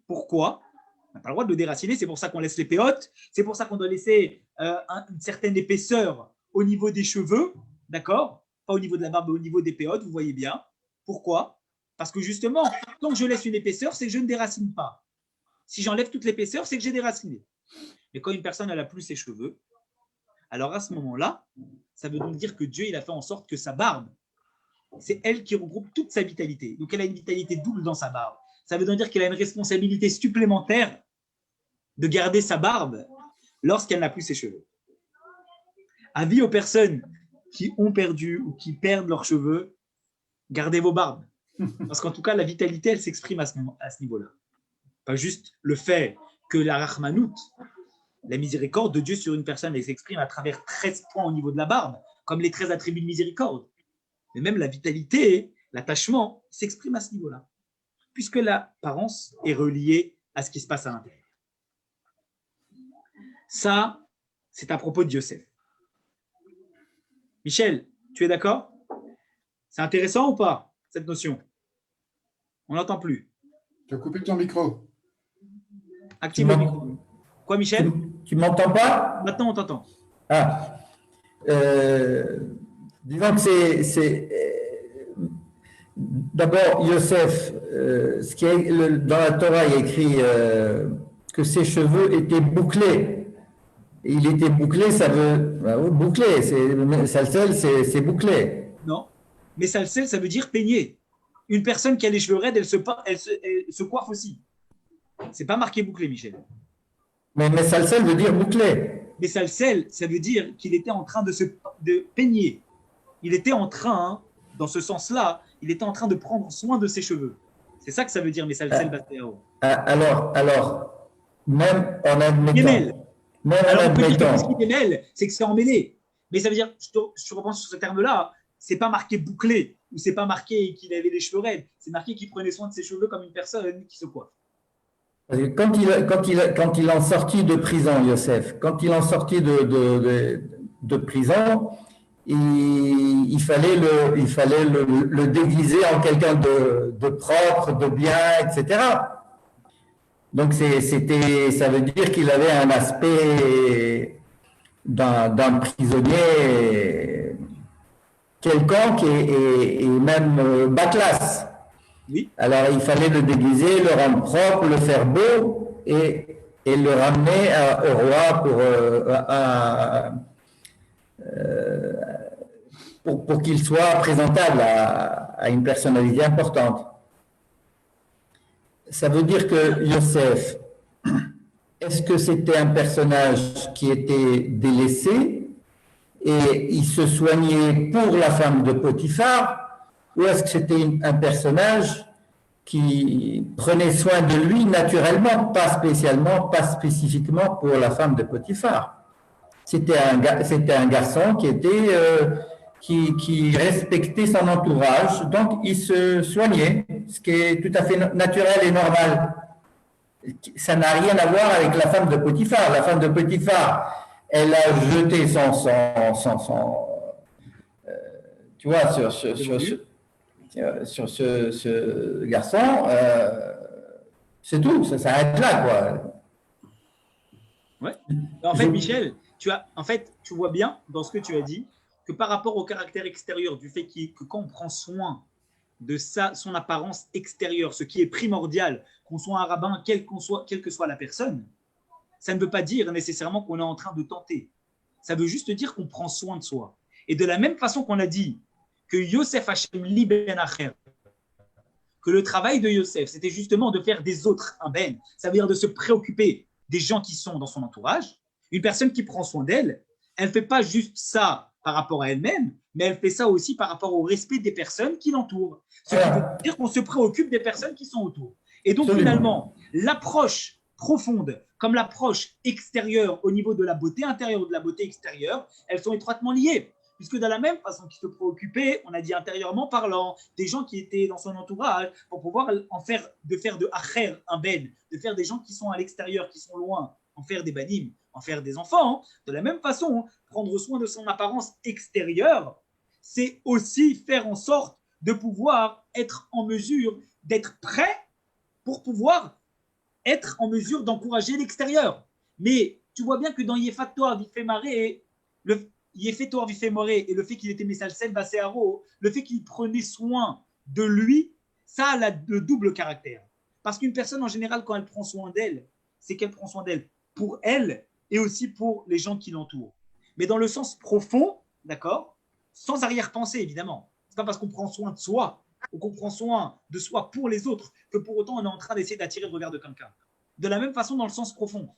Pourquoi? On n'a pas le droit de le déraciner, c'est pour ça qu'on laisse les péotes, c'est pour ça qu'on doit laisser une certaine épaisseur au niveau des cheveux, d'accord? Pas au niveau de la barbe, mais au niveau des péotes, vous voyez bien. Pourquoi? Parce que justement, quand je laisse une épaisseur, c'est que je ne déracine pas. Si j'enlève toute l'épaisseur, c'est que j'ai déraciné. Mais quand une personne n'a plus ses cheveux, alors à ce moment-là, ça veut donc dire que Dieu il a fait en sorte que sa barbe, c'est elle qui regroupe toute sa vitalité. Donc elle a une vitalité double dans sa barbe. Ça veut donc dire qu'elle a une responsabilité supplémentaire de garder sa barbe lorsqu'elle n'a plus ses cheveux. Avis aux personnes qui ont perdu ou qui perdent leurs cheveux, gardez vos barbes. Parce qu'en tout cas, la vitalité, elle s'exprime à ce niveau-là. Pas juste le fait que la Rahmanout, la miséricorde de Dieu sur une personne, elle s'exprime à travers 13 points au niveau de la barbe. comme les 13 attributs de miséricorde. Mais même la vitalité, l'attachement s'exprime à ce niveau-là, puisque l'apparence est reliée à ce qui se passe à l'intérieur. Ça, c'est à propos de Yosef. Michel, tu es d'accord? C'est intéressant ou pas, cette notion? On n'entend plus. Tu as coupé ton micro. Active le micro. Quoi, Michel? Tu m'entends pas? Maintenant, on t'entend. Ah. Disons que d'abord, Yosef, ce qui est, dans la Torah, il y a écrit que ses cheveux étaient bouclés. Et il était bouclé, ça veut. Bouclé, salsel, c'est bouclé. Non, mais salsel, ça veut dire peigner. Une personne qui a les cheveux raides, elle se coiffe aussi. C'est pas marqué bouclé, Michel. Mais salsel veut dire bouclé. Mais salsel, ça veut dire qu'il était en train de peigner. Il était en train, dans ce sens-là, il était en train de prendre soin de ses cheveux. C'est ça que ça veut dire, mais salsel batéao. Alors, même en admettant. Yemel. Alors, on peut dire que ce qui est mêlé, c'est que c'est emmêlé. Mais ça veut dire, je reprends sur ce terme-là, c'est pas marqué bouclé, ou c'est pas marqué qu'il avait les cheveux raides, c'est marqué qu'il prenait soin de ses cheveux comme une personne qui se coiffe. Quand il en sortit de prison, Yosef, quand il en sortit de prison, il fallait le déguiser en quelqu'un de propre, de bien, etc. Donc ça veut dire qu'il avait un aspect d'un prisonnier quelconque et même bas classe. Oui. Alors il fallait le déguiser, le rendre propre, le faire beau et le ramener au roi pour qu'il soit présentable à une personnalité importante. Ça veut dire que Yosef, est-ce que c'était un personnage qui était délaissé et il se soignait pour la femme de Potiphar, ou est-ce que c'était un personnage qui prenait soin de lui naturellement, pas spécifiquement pour la femme de Potiphar? C'était un garçon qui était qui respectait son entourage, donc il se soignait, ce qui est tout à fait naturel et normal. Ça n'a rien à voir avec la femme de Potiphar. La femme de Potiphar, elle a jeté tu vois, sur ce garçon, c'est tout, ça s'arrête là, quoi. Ouais. En fait, Michel, tu vois bien dans ce que tu as dit que par rapport au caractère extérieur, du fait que quand on prend soin de son apparence extérieure, ce qui est primordial, qu'on soit un rabbin, quelle que soit la personne, ça ne veut pas dire nécessairement qu'on est en train de tenter. Ça veut juste dire qu'on prend soin de soi. Et de la même façon qu'on a dit que Yosef Hashem li ben acher, que le travail de Yosef, c'était justement de faire des autres un ben, ça veut dire de se préoccuper des gens qui sont dans son entourage. Une personne qui prend soin d'elle, elle ne fait pas juste ça par rapport à elle-même, mais elle fait ça aussi par rapport au respect des personnes qui l'entourent. Ce qui veut dire qu'on se préoccupe des personnes qui sont autour. Et donc finalement, l'approche profonde comme l'approche extérieure au niveau de la beauté intérieure ou de la beauté extérieure, elles sont étroitement liées. Puisque de la même façon qu'il se préoccupait, on a dit intérieurement parlant, des gens qui étaient dans son entourage, pour pouvoir de faire de acher un ben, de faire des gens qui sont à l'extérieur, qui sont loin, en faire des banim, en faire des enfants. De la même façon, prendre soin de son apparence extérieure, c'est aussi faire en sorte de pouvoir être en mesure d'être prêt pour pouvoir être en mesure d'encourager l'extérieur. Mais tu vois bien que dans Yefator Vifemare, Yefetor Vifemore et le fait qu'il était Mesalsel Basearo, le fait qu'il prenait soin de lui, ça a le double caractère. Parce qu'une personne en général, quand elle prend soin d'elle, c'est qu'elle prend soin d'elle pour elle et aussi pour les gens qui l'entourent. Mais dans le sens profond, d'accord, sans arrière-pensée évidemment. C'est pas parce qu'on prend soin de soi ou qu'on prend soin de soi pour les autres que pour autant on est en train d'essayer d'attirer le regard de quelqu'un. De la même façon, dans le sens profond,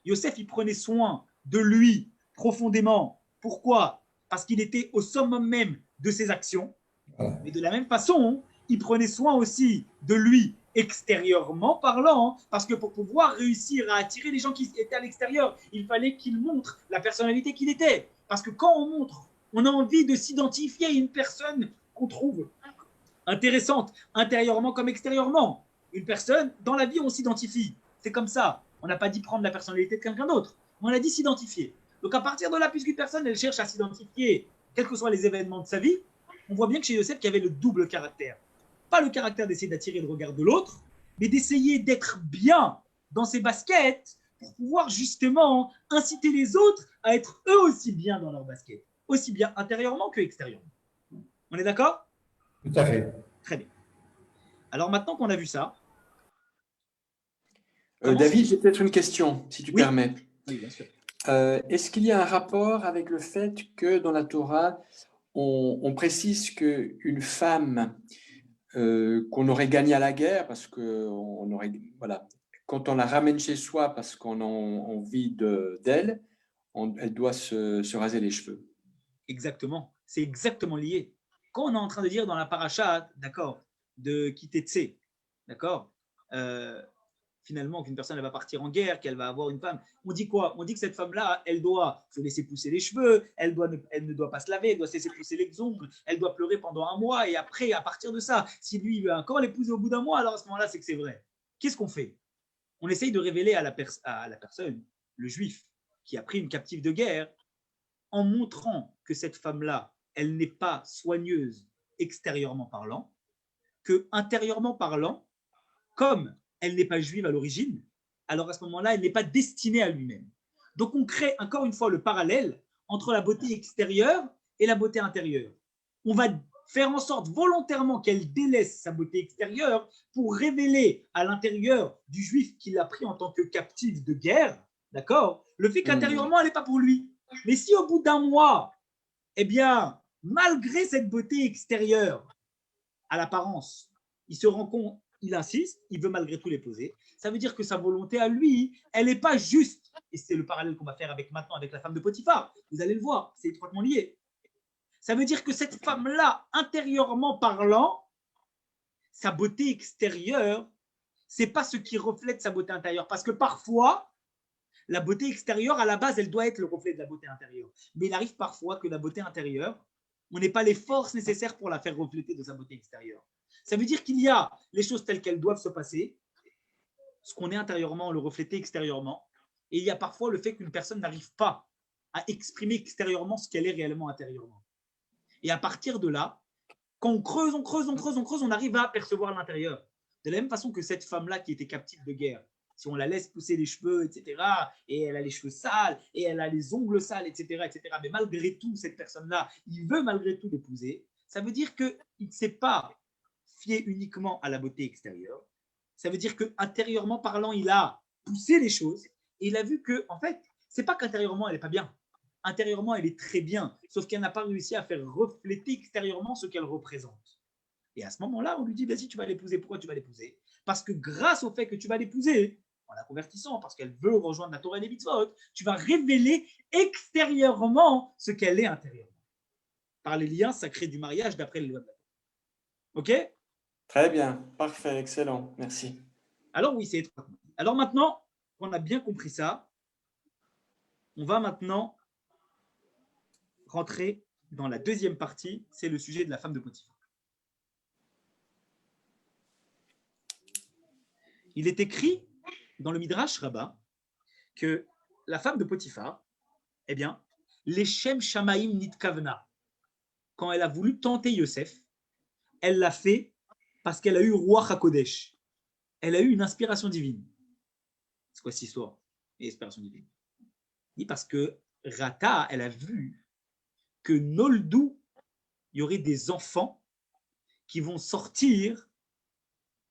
Yosef, il prenait soin de lui profondément. Pourquoi? Parce qu'il était au summum même de ses actions. Mais de la même façon, il prenait soin aussi de lui extérieurement parlant, parce que pour pouvoir réussir à attirer les gens qui étaient à l'extérieur, il fallait qu'il montre la personnalité qu'il était. Parce que quand on montre On a envie de s'identifier à une personne qu'on trouve intéressante, intérieurement comme extérieurement. Une personne, dans la vie, on s'identifie. C'est comme ça. On n'a pas dit prendre la personnalité de quelqu'un d'autre. On a dit s'identifier. Donc à partir de là, puisqu'une personne, elle cherche à s'identifier, quels que soient les événements de sa vie, on voit bien que chez Yosef, il y avait le double caractère. Pas le caractère d'essayer d'attirer le regard de l'autre, mais d'essayer d'être bien dans ses baskets pour pouvoir justement inciter les autres à être eux aussi bien dans leurs baskets, aussi bien intérieurement que extérieurement. On est d'accord? Tout à fait. Très bien. Alors maintenant qu'on a vu ça, David, j'ai peut-être une question, si tu Oui. permets. oui, bien sûr. Est-ce qu'il y a un rapport avec le fait que dans la Torah, on précise qu'une femme qu'on aurait gagnée à la guerre, parce que voilà, quand on la ramène chez soi parce qu'on a envie d'elle, elle doit se raser les cheveux. Exactement. C'est exactement lié. Quand on est en train de dire dans la paracha, d'accord, de quitter Tsé, d'accord, finalement qu'une personne elle va partir en guerre, qu'elle va avoir une femme, on dit quoi? On dit que cette femme-là, elle doit se laisser pousser les cheveux, elle ne doit pas se laver, elle doit se laisser pousser les ongles, elle doit pleurer pendant un mois, et après, à partir de ça, si lui il veut encore l'épouser au bout d'un mois, alors à ce moment-là, c'est que c'est vrai. Qu'est-ce qu'on fait? On essaye de révéler à la personne, le juif, qui a pris une captive de guerre, en montrant que cette femme-là, elle n'est pas soigneuse extérieurement parlant, que intérieurement parlant, comme elle n'est pas juive à l'origine, alors à ce moment-là, elle n'est pas destinée à lui-même. Donc on crée encore une fois le parallèle entre la beauté extérieure et la beauté intérieure. On va faire en sorte volontairement qu'elle délaisse sa beauté extérieure pour révéler à l'intérieur du juif qui l'a pris en tant que captive de guerre, d'accord, le fait qu'intérieurement, elle n'est pas pour lui. Mais si au bout d'un mois, eh bien, malgré cette beauté extérieure, à l'apparence, il se rend compte, il insiste, il veut malgré tout l'épouser, ça veut dire que sa volonté à lui, elle n'est pas juste. Et c'est le parallèle qu'on va faire maintenant avec la femme de Potiphar. Vous allez le voir, c'est étroitement lié. Ça veut dire que cette femme-là, intérieurement parlant, sa beauté extérieure, c'est pas ce qui reflète sa beauté intérieure. Parce que parfois, la beauté extérieure, à la base, elle doit être le reflet de la beauté intérieure. Mais il arrive parfois que la beauté intérieure, on n'ait pas les forces nécessaires pour la faire refléter de sa beauté extérieure. Ça veut dire qu'il y a les choses telles qu'elles doivent se passer, ce qu'on est intérieurement, le refléter extérieurement, et il y a parfois le fait qu'une personne n'arrive pas à exprimer extérieurement ce qu'elle est réellement intérieurement. Et à partir de là, quand on creuse, on arrive à percevoir l'intérieur. De la même façon que cette femme-là qui était captive de guerre, si on la laisse pousser les cheveux, etc., et elle a les cheveux sales, et elle a les ongles sales, etc., mais malgré tout, cette personne-là, il veut malgré tout l'épouser, ça veut dire qu'il ne s'est pas fié uniquement à la beauté extérieure, ça veut dire qu'intérieurement parlant, il a poussé les choses, et il a vu que, en fait, c'est pas qu'intérieurement, elle n'est pas bien. Intérieurement, elle est très bien, sauf qu'elle n'a pas réussi à faire refléter extérieurement ce qu'elle représente. Et à ce moment-là, on lui dit, vas-y, tu vas l'épouser. Pourquoi tu vas l'épouser? Parce que grâce au fait que tu vas l'épouser, en la convertissant, parce qu'elle veut rejoindre la Torah et les mitzvot, tu vas révéler extérieurement ce qu'elle est intérieurement. Par les liens sacrés du mariage d'après les lois de la Torah. Ok? Très bien, parfait, excellent, merci. Alors oui, c'est étroit. Alors maintenant qu'on a bien compris ça, on va maintenant rentrer dans la deuxième partie, c'est le sujet de la femme de Potiphar. Il est écrit dans le Midrash Rabbah que la femme de Potiphar, eh bien, l'Eshem Shamaim Nitkavna, quand elle a voulu tenter Yosef, elle l'a fait parce qu'elle a eu Ruach HaKodesh. Elle a eu une inspiration divine. C'est quoi cette histoire? Une inspiration divine. Ni parce que Rata, elle a vu que Noldou, il y aurait des enfants qui vont sortir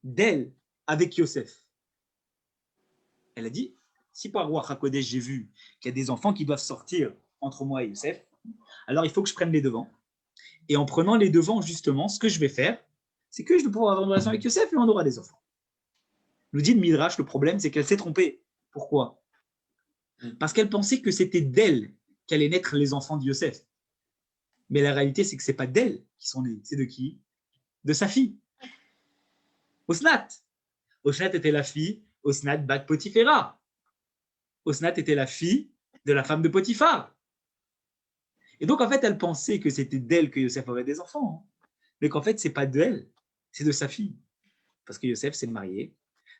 d'elle avec Yosef. Elle a dit, si par Ruach HaKodesh, j'ai vu qu'il y a des enfants qui doivent sortir entre moi et Yosef, alors il faut que je prenne les devants. Et en prenant les devants, justement, ce que je vais faire, c'est que je vais pouvoir avoir une relation avec Yosef et on aura des enfants. Nous dit le Midrash, le problème, c'est qu'elle s'est trompée. Pourquoi? Parce qu'elle pensait que c'était d'elle qu'allaient naître les enfants de Yosef. Mais la réalité, c'est que ce n'est pas d'elle qui sont nés. C'est de qui? De sa fille. Osnat. Osnat était la fille, Osnat bat Potiphera. Osnat était la fille de la femme de Potiphar. Et donc, en fait, elle pensait que c'était d'elle que Yosef avait des enfants, hein. Mais qu'en fait, ce n'est pas d'elle, c'est de sa fille. Parce que Yosef s'est marié,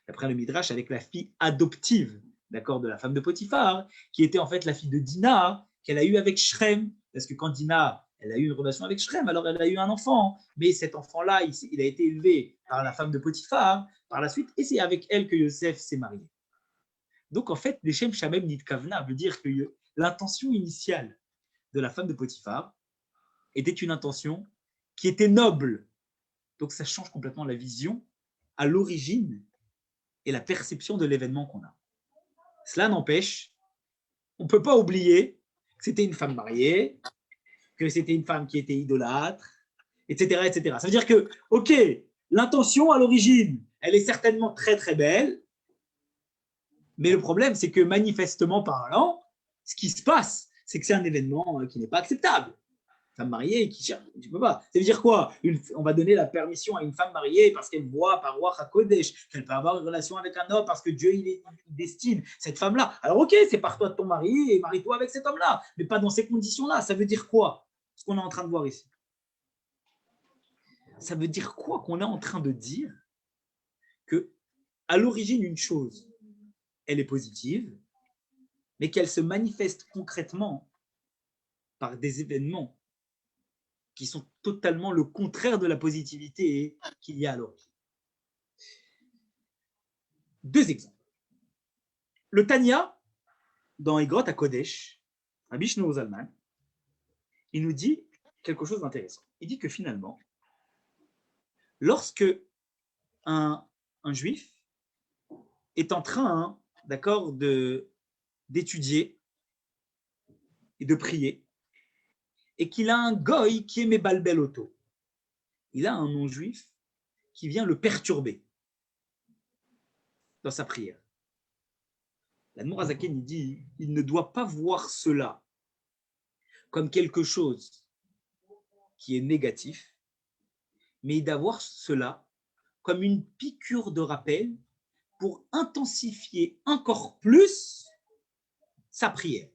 d'après le Midrash, avec la fille adoptive, d'accord, de la femme de Potiphar, qui était en fait la fille de Dina, qu'elle a eue avec Shrem. Parce que quand Dina, elle a eu une relation avec Shrem, alors elle a eu un enfant. Mais cet enfant-là, il a été élevé par la femme de Potiphar par la suite, et c'est avec elle que Yosef s'est marié. Donc, en fait, les Shem Shamem Nitkavna veut dire que l'intention initiale de la femme de Potiphar était une intention qui était noble. Donc, ça change complètement la vision à l'origine et la perception de l'événement qu'on a. Cela n'empêche, on ne peut pas oublier que c'était une femme mariée, que c'était une femme qui était idolâtre, etc., etc. Ça veut dire que, ok, l'intention à l'origine, elle est certainement très très belle, mais le problème, c'est que manifestement parlant, ce qui se passe, c'est que c'est un événement qui n'est pas acceptable. Femme mariée qui cherche, tu peux pas. Ça veut dire quoi? On va donner la permission à une femme mariée parce qu'elle voit par Ruach HaKodesh qu'elle peut avoir une relation avec un homme parce que Dieu il destine cette femme-là. Alors ok, sépare-toi de ton mari et marie-toi avec cet homme-là, mais pas dans ces conditions-là. Ça veut dire quoi? Ce qu'on est en train de voir ici. Ça veut dire quoi qu'on est en train de dire que à l'origine une chose, elle est positive, mais qu'elle se manifeste concrètement par des événements qui sont totalement le contraire de la positivité qu'il y a à l'origine. Deux exemples. Le Tanya, dans Igrot à Kodesh, Rabbi Shlomo Zalman, il nous dit quelque chose d'intéressant. Il dit que finalement, lorsque un juif est en train, d'accord, d'étudier et de prier, et qu'il a un goy qui est Mebalbel Oto, il a un non-juif qui vient le perturber dans sa prière. L'Admour Hazaken, il dit, il ne doit pas voir cela comme quelque chose qui est négatif, mais il doit voir cela comme une piqûre de rappel pour intensifier encore plus sa prière.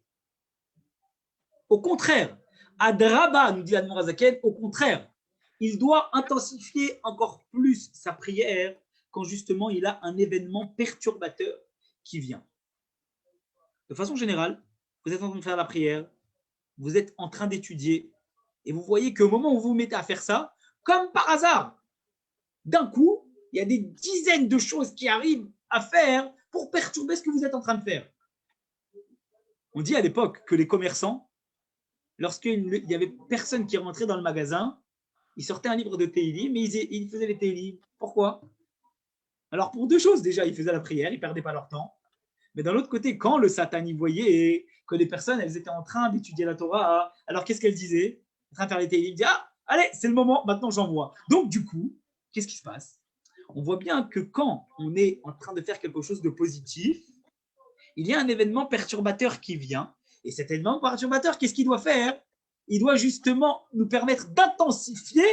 Au contraire, Adraba, nous dit l'Admour Hazaken, au contraire, il doit intensifier encore plus sa prière quand justement il a un événement perturbateur qui vient. De façon générale, vous êtes en train de faire la prière, vous êtes en train d'étudier, et vous voyez qu'au moment où vous vous mettez à faire ça, comme par hasard, d'un coup, il y a des dizaines de choses qui arrivent à faire pour perturber ce que vous êtes en train de faire. On dit à l'époque que les commerçants, lorsqu'il y avait personne qui rentrait dans le magasin, ils sortaient un livre de Tehillim, mais ils faisaient les Tehillim. Pourquoi? Alors pour deux choses, déjà, ils faisaient la prière, ils ne perdaient pas leur temps. Mais d'un autre côté, quand le Satan y voyait que les personnes, elles étaient en train d'étudier la Torah, alors qu'est-ce qu'elles disaient? En train de faire les Tehillim, ils disaient, ah, allez, c'est le moment, maintenant j'envoie. Donc du coup, qu'est-ce qui se passe? On voit bien que quand on est en train de faire quelque chose de positif, il y a un événement perturbateur qui vient. Et cet événement perturbateur, qu'est-ce qu'il doit faire? Il doit justement nous permettre d'intensifier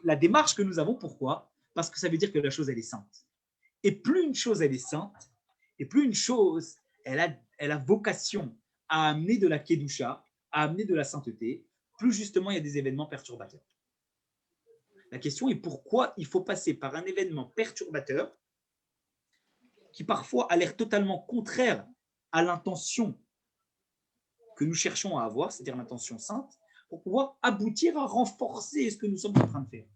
la démarche que nous avons. Pourquoi? Parce que ça veut dire que la chose, elle est sainte. Et plus une chose, elle est sainte, et plus une chose, elle a vocation à amener de la Kedusha, à amener de la sainteté, plus justement il y a des événements perturbateurs. La question est pourquoi il faut passer par un événement perturbateur qui parfois a l'air totalement contraire à l'intention que nous cherchons à avoir, c'est-à-dire l'intention sainte, pour pouvoir aboutir à renforcer ce que nous sommes en train de faire.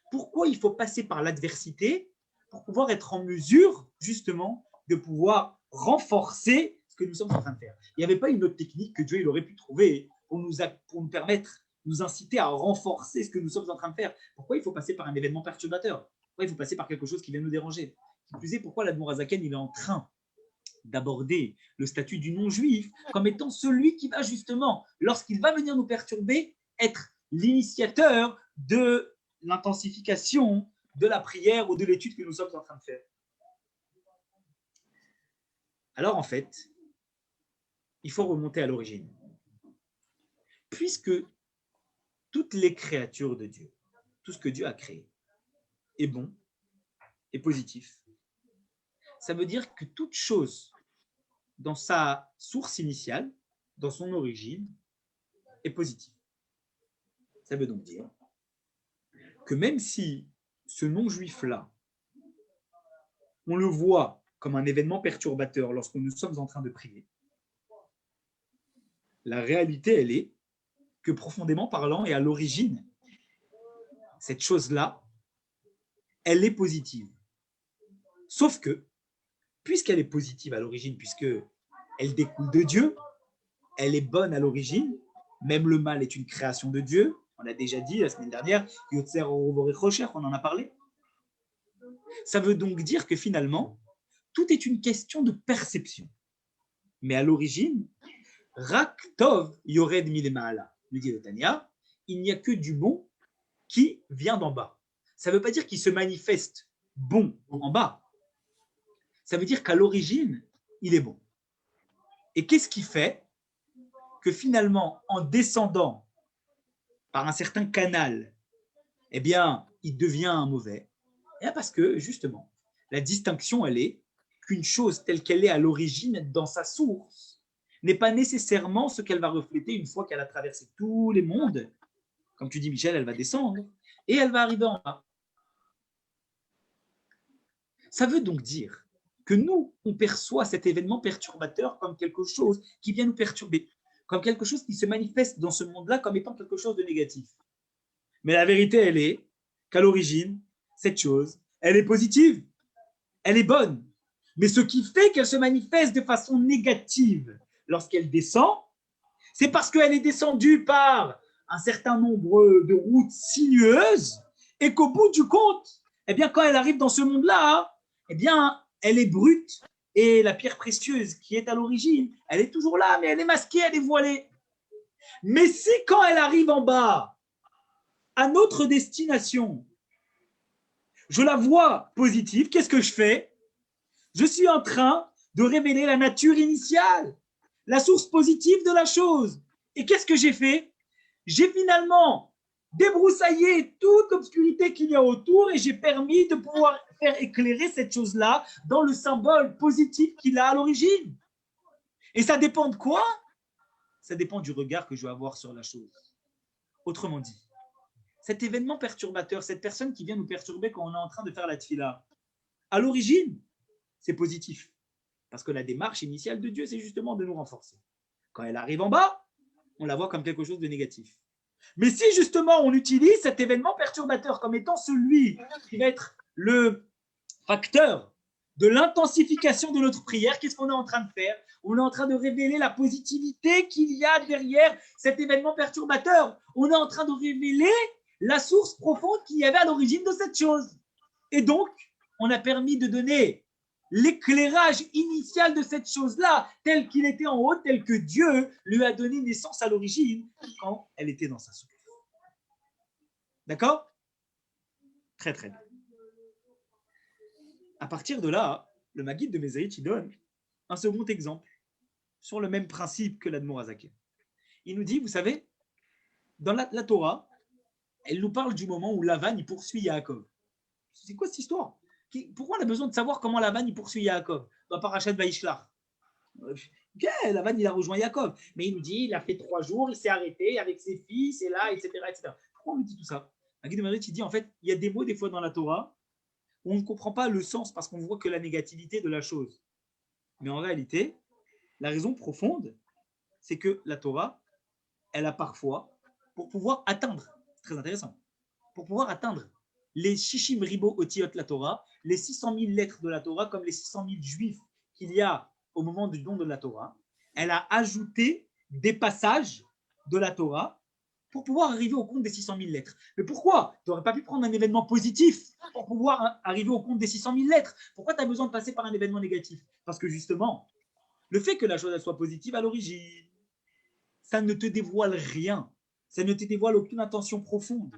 Pourquoi il faut passer par l'adversité pour pouvoir être en mesure, justement, de pouvoir renforcer ce que nous sommes en train de faire. Il n'y avait pas une autre technique que Dieu il aurait pu trouver pour nous permettre, nous inciter à renforcer ce que nous sommes en train de faire. Pourquoi il faut passer par un événement perturbateur? Pourquoi il faut passer par quelque chose qui vient nous déranger? Qui plus est, pourquoi l'Admour Hazaken il est en train d'aborder le statut du non-juif comme étant celui qui va justement, lorsqu'il va venir nous perturber, être l'initiateur de l'intensification de la prière ou de l'étude que nous sommes en train de faire. Alors en fait, il faut remonter à l'origine. Puisque toutes les créatures de Dieu, tout ce que Dieu a créé, est bon, est positif, ça veut dire que toute chose dans sa source initiale, dans son origine, est positive. Ça veut donc dire que même si ce non-juif-là, on le voit comme un événement perturbateur lorsque nous sommes en train de prier, la réalité, elle est que profondément parlant et à l'origine, cette chose-là, elle est positive. Sauf que, puisqu'elle est positive à l'origine, puisqu'elle découle de Dieu, elle est bonne à l'origine, même le mal est une création de Dieu, on a déjà dit la semaine dernière, Yotzer Oruvore Chocher, on en a parlé. Ça veut donc dire que finalement, tout est une question de perception. Mais à l'origine, Rak Tov Yored Milemaala, nous dit le Tanya, il n'y a que du bon qui vient d'en bas. Ça ne veut pas dire qu'il se manifeste bon en bas. Ça veut dire qu'à l'origine, il est bon. Et qu'est-ce qui fait que finalement, en descendant par un certain canal, eh bien, il devient un mauvais? Et parce que, justement, la distinction, elle est qu'une chose telle qu'elle est à l'origine dans sa source n'est pas nécessairement ce qu'elle va refléter une fois qu'elle a traversé tous les mondes. Comme tu dis, Michel, elle va descendre et elle va arriver en bas. Ça veut donc dire que nous, on perçoit cet événement perturbateur comme quelque chose qui vient nous perturber, comme quelque chose qui se manifeste dans ce monde-là comme étant quelque chose de négatif. Mais la vérité, elle est qu'à l'origine, cette chose, elle est positive, elle est bonne. Mais ce qui fait qu'elle se manifeste de façon négative lorsqu'elle descend, c'est parce qu'elle est descendue par un certain nombre de routes sinueuses et qu'au bout du compte, eh bien, quand elle arrive dans ce monde-là, eh bien, elle est brute et la pierre précieuse qui est à l'origine, elle est toujours là, mais elle est masquée, elle est voilée. Mais si quand elle arrive en bas, à notre destination, je la vois positive, qu'est-ce que je fais? Je suis en train de révéler la nature initiale, la source positive de la chose. Et qu'est-ce que j'ai fait? J'ai finalement débroussaillé toute l'obscurité qu'il y a autour et j'ai permis de pouvoir faire éclairer cette chose-là dans le symbole positif qu'il a à l'origine. Et ça dépend de quoi? Ça dépend du regard que je vais avoir sur la chose. Autrement dit, cet événement perturbateur, cette personne qui vient nous perturber quand on est en train de faire la tfila, à l'origine, c'est positif. Parce que la démarche initiale de Dieu, c'est justement de nous renforcer. Quand elle arrive en bas, on la voit comme quelque chose de négatif. Mais si justement on utilise cet événement perturbateur comme étant celui qui va être le facteur de l'intensification de notre prière, qu'est-ce qu'on est en train de faire? On est en train de révéler la positivité qu'il y a derrière cet événement perturbateur. On est en train de révéler la source profonde qu'il y avait à l'origine de cette chose. Et donc, on a permis de donner l'éclairage initial de cette chose-là, tel qu'il était en haut, tel que Dieu lui a donné naissance à l'origine quand elle était dans sa source. D'accord? Très, très bien. À partir de là, le Maguide de Mézérich, il donne un second exemple sur le même principe que l'Admor Azaken. Il nous dit, vous savez, dans la Torah, elle nous parle du moment où Lavan il poursuit Yaakov. C'est quoi cette histoire? Pourquoi on a besoin de savoir comment Lavan il poursuit Yaakov dans Parashat Vaïshlach? Ok, Lavan il a rejoint Yaakov, mais il nous dit il a fait 3 jours, il s'est arrêté avec ses fils et là, etc., etc. Pourquoi on nous dit tout ça? Maguide de Mézérich, il dit en fait, il y a des mots des fois dans la Torah où on ne comprend pas le sens parce qu'on voit que la négativité de la chose. Mais en réalité, la raison profonde, c'est que la Torah, elle a parfois, pour pouvoir atteindre, c'est très intéressant, pour pouvoir atteindre les Shishim Ribo Otiot la Torah, les 600 000 lettres de la Torah, comme les 600 000 juifs qu'il y a au moment du don de la Torah, elle a ajouté des passages de la Torah pour pouvoir arriver au compte des 600 000 lettres. Mais pourquoi? Tu n'aurais pas pu prendre un événement positif pour pouvoir arriver au compte des 600 000 lettres. Pourquoi tu as besoin de passer par un événement négatif? Parce que justement, le fait que la chose elle soit positive à l'origine, ça ne te dévoile rien. Ça ne te dévoile aucune intention profonde.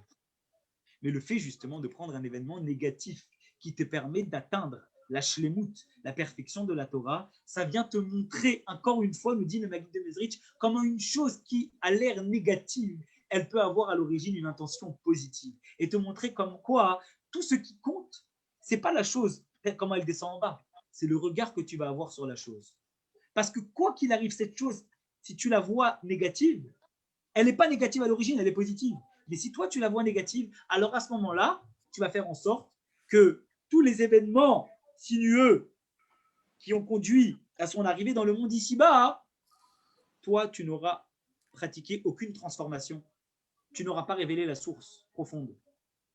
Mais le fait justement de prendre un événement négatif qui te permet d'atteindre la shlemut, la perfection de la Torah, ça vient te montrer, encore une fois, nous dit le Maguide de Mézérich, comment une chose qui a l'air négative, elle peut avoir à l'origine une intention positive. Et te montrer comme quoi tout ce qui compte, ce n'est pas la chose, comment elle descend en bas, c'est le regard que tu vas avoir sur la chose. Parce que quoi qu'il arrive, cette chose, si tu la vois négative, Elle n'est pas négative à l'origine, elle est positive. Mais si toi, tu la vois négative, alors à ce moment-là, tu vas faire en sorte que tous les événements sinueux qui ont conduit à son arrivée dans le monde ici-bas, toi, tu n'auras pratiqué aucune transformation. Tu n'auras pas révélé la source profonde.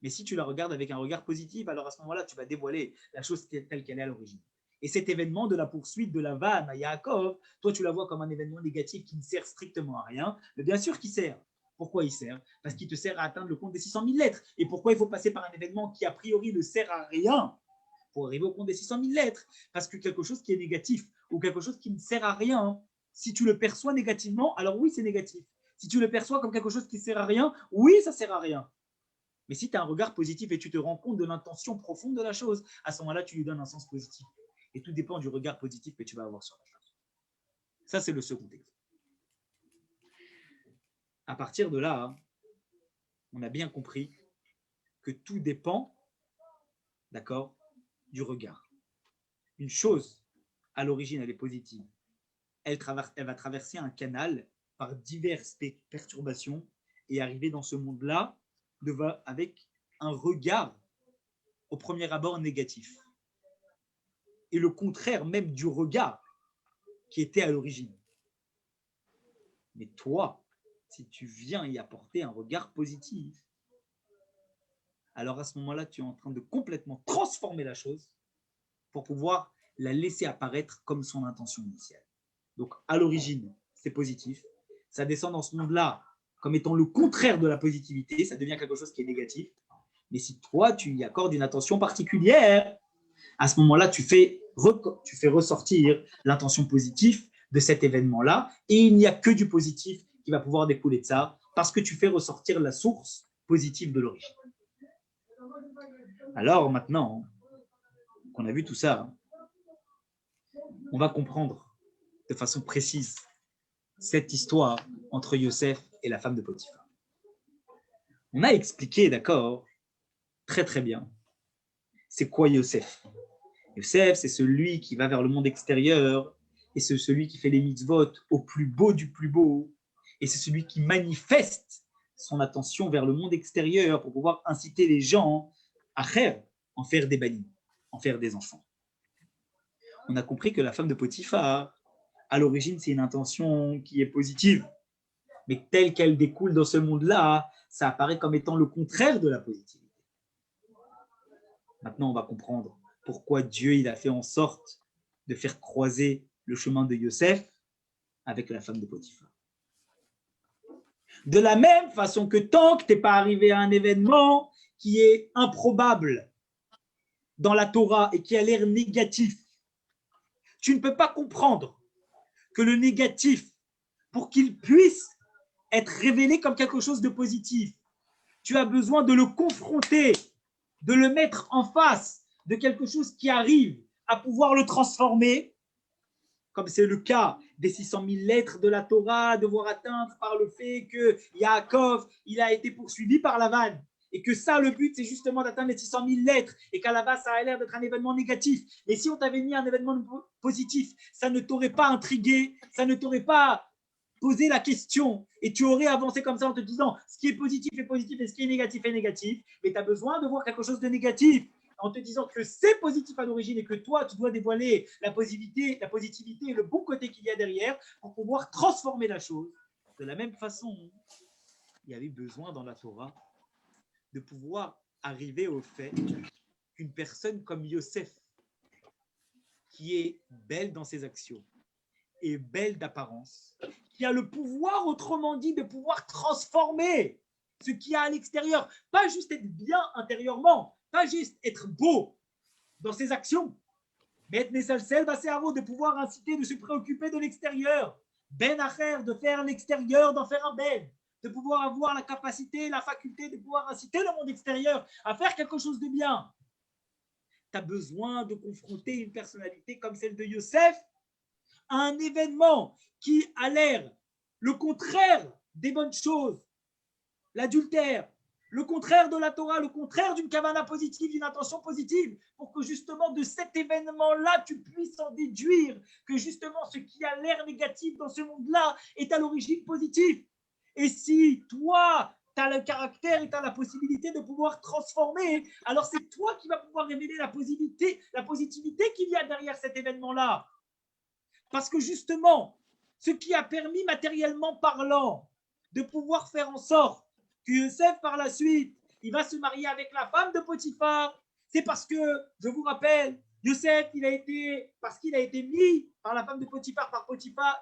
Mais si tu la regardes avec un regard positif, alors à ce moment-là, tu vas dévoiler la chose telle qu'elle est à l'origine. Et cet événement de la poursuite de la vanne à Yaakov, toi, tu la vois comme un événement négatif qui ne sert strictement à rien. Mais bien sûr qu'il sert. Pourquoi il sert? Parce qu'il te sert à atteindre le compte des 600 000 lettres. Et pourquoi il faut passer par un événement qui, a priori, ne sert à rien pour arriver au compte des 600 000 lettres? Parce que quelque chose qui est négatif ou quelque chose qui ne sert à rien, si tu le perçois négativement, alors oui, c'est négatif. Si tu le perçois comme quelque chose qui ne sert à rien, oui, ça ne sert à rien. Mais si tu as un regard positif et tu te rends compte de l'intention profonde de la chose, à ce moment-là, tu lui donnes un sens positif. Et tout dépend du regard positif que tu vas avoir sur la chose. Ça, c'est le second exemple. À partir de là, on a bien compris que tout dépend, d'accord, du regard. Une chose, à l'origine, elle est positive. Elle va traverser un canal par diverses perturbations et arriver dans ce monde-là avec un regard au premier abord négatif. Et le contraire même du regard qui était à l'origine. Mais toi, si tu viens y apporter un regard positif, alors à ce moment-là, tu es en train de complètement transformer la chose pour pouvoir la laisser apparaître comme son intention initiale. Donc à l'origine, c'est positif. Ça descend dans ce monde-là comme étant le contraire de la positivité, ça devient quelque chose qui est négatif. Mais si toi, tu y accordes une attention particulière, à ce moment-là, tu fais ressortir l'intention positive de cet événement-là, et il n'y a que du positif qui va pouvoir découler de ça, parce que tu fais ressortir la source positive de l'origine. Alors maintenant qu'on a vu tout ça, on va comprendre de façon précise cette histoire entre Yosef et la femme de Potiphar. On a expliqué, d'accord, très très bien, c'est quoi Yosef. Yosef, c'est celui qui va vers le monde extérieur, et c'est celui qui fait les mitzvot au plus beau du plus beau, et c'est celui qui manifeste son attention vers le monde extérieur pour pouvoir inciter les gens à en faire des bannis, en faire des enfants. On a compris que la femme de Potiphar, à l'origine, c'est une intention qui est positive, mais telle qu'elle découle dans ce monde-là, ça apparaît comme étant le contraire de la positivité. Maintenant, on va comprendre pourquoi Dieu il a fait en sorte de faire croiser le chemin de Yosef avec la femme de Potiphar. De la même façon que tant que tu n'es pas arrivé à un événement qui est improbable dans la Torah et qui a l'air négatif, tu ne peux pas comprendre que le négatif, pour qu'il puisse être révélé comme quelque chose de positif, tu as besoin de le confronter, de le mettre en face de quelque chose qui arrive à pouvoir le transformer, comme c'est le cas des 600 000 lettres de la Torah, devoir atteindre par le fait que Yaakov, il a été poursuivi par la vanne, et que ça, le but, c'est justement d'atteindre les 600 000 lettres, et qu'à la base, ça a l'air d'être un événement négatif. Et si on t'avait mis un événement positif, ça ne t'aurait pas intrigué, ça ne t'aurait pas posé la question, et tu aurais avancé comme ça en te disant, ce qui est positif est positif, et ce qui est négatif est négatif, mais tu as besoin de voir quelque chose de négatif, en te disant que c'est positif à l'origine et que toi, tu dois dévoiler la positivité et le bon côté qu'il y a derrière pour pouvoir transformer la chose. De la même façon, il y avait besoin dans la Torah de pouvoir arriver au fait qu'une personne comme Yosef, qui est belle dans ses actions et belle d'apparence, qui a le pouvoir, autrement dit, de pouvoir transformer ce qu'il y a à l'extérieur, pas juste être bien intérieurement, pas juste être beau dans ses actions, mais être Nesalsel Baséaro, de pouvoir inciter, de se préoccuper de l'extérieur, Ben Acher, de faire l'extérieur, d'en faire un ben, de pouvoir avoir la capacité, la faculté de pouvoir inciter le monde extérieur à faire quelque chose de bien. Tu as besoin de confronter une personnalité comme celle de Yosef à un événement qui a l'air le contraire des bonnes choses, l'adultère, le contraire de la Torah, le contraire d'une kavana positive, d'une intention positive, pour que justement de cet événement-là, tu puisses en déduire que justement ce qui a l'air négatif dans ce monde-là est à l'origine positif. Et si toi, tu as le caractère et tu as la possibilité de pouvoir transformer, alors c'est toi qui vas pouvoir révéler la positivité qu'il y a derrière cet événement-là. Parce que justement, ce qui a permis matériellement parlant de pouvoir faire en sorte que Youssef, par la suite, il va se marier avec la femme de Potiphar, c'est parce que, je vous rappelle, Youssef, parce qu'il a été mis par la femme de Potiphar,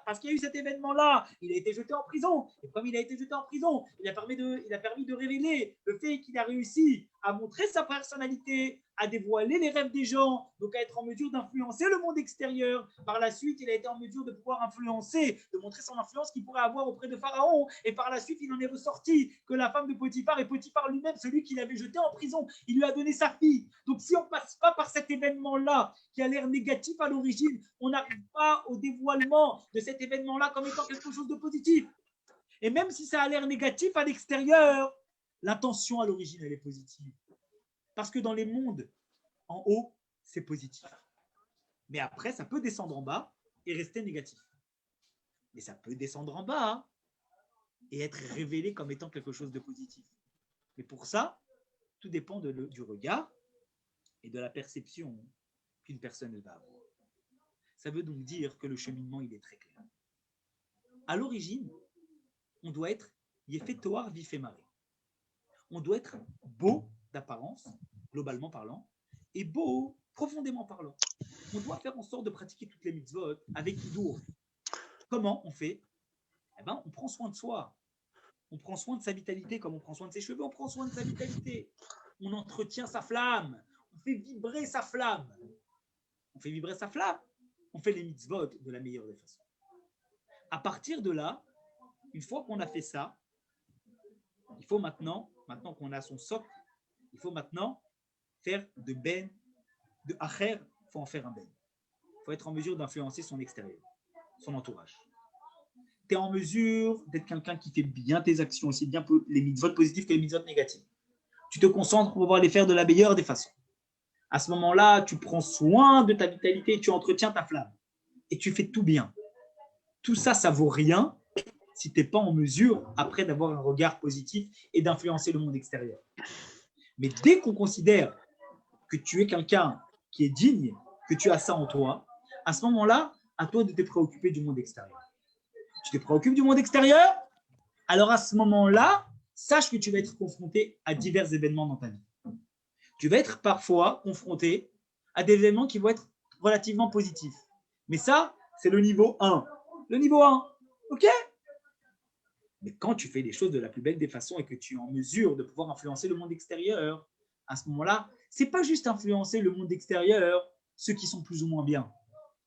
parce qu'il y a eu cet événement-là, il a été jeté en prison. Et comme il a été jeté en prison, il a permis de révéler le fait qu'il a réussi à montrer sa personnalité, à dévoiler les rêves des gens, donc à être en mesure d'influencer le monde extérieur. Par la suite, il a été en mesure de pouvoir influencer, de montrer son influence qu'il pourrait avoir auprès de Pharaon. Et par la suite, il en est ressorti que la femme de Potiphar et Potiphar lui-même, celui qui l'avait jeté en prison, il lui a donné sa fille. Donc si on ne passe pas par cet événement-là, qui a l'air négatif à l'origine, on n'arrive pas au dévoilement de cet événement-là comme étant quelque chose de positif. Et même si ça a l'air négatif à l'extérieur, l'intention à l'origine, elle est positive. Parce que dans les mondes en haut, c'est positif. Mais après, ça peut descendre en bas et rester négatif. Mais ça peut descendre en bas et être révélé comme étant quelque chose de positif. Mais pour ça, tout dépend du regard et de la perception qu'une personne va avoir. Ça veut donc dire que le cheminement, il est très clair. À l'origine, on doit être Yefetoar Vifemare. On doit être beau d'apparence, globalement parlant, et beau profondément parlant. On doit faire en sorte de pratiquer toutes les mitzvot avec Hidour. Comment on fait? Eh ben, on prend soin de soi. On prend soin de sa vitalité, comme on prend soin de ses cheveux, on prend soin de sa vitalité. On entretient sa flamme. On fait vibrer sa flamme. On fait vibrer sa flamme. On fait les mitzvot de la meilleure des façons. À partir de là, une fois qu'on a fait ça, il faut maintenant qu'on a son socle, il faut maintenant faire de acher, il faut en faire un ben. Il faut être en mesure d'influencer son extérieur, son entourage. Tu es en mesure d'être quelqu'un qui fait bien tes actions, aussi bien les mitzvot positifs que les mitzvot négatifs. Tu te concentres pour pouvoir les faire de la meilleure des façons. À ce moment-là, tu prends soin de ta vitalité, tu entretiens ta flamme et tu fais tout bien. Tout ça, ça vaut rien si tu n'es pas en mesure, après, d'avoir un regard positif et d'influencer le monde extérieur. Mais dès qu'on considère que tu es quelqu'un qui est digne, que tu as ça en toi, à ce moment-là, à toi de te préoccuper du monde extérieur. Tu te préoccupes du monde extérieur, alors à ce moment-là, sache que tu vas être confronté à divers événements dans ta vie. Tu vas être parfois confronté à des événements qui vont être relativement positifs. Mais ça, c'est le niveau 1. Le niveau 1, ok? Mais quand tu fais les choses de la plus belle des façons et que tu es en mesure de pouvoir influencer le monde extérieur, à ce moment-là, ce n'est pas juste influencer le monde extérieur, ceux qui sont plus ou moins bien.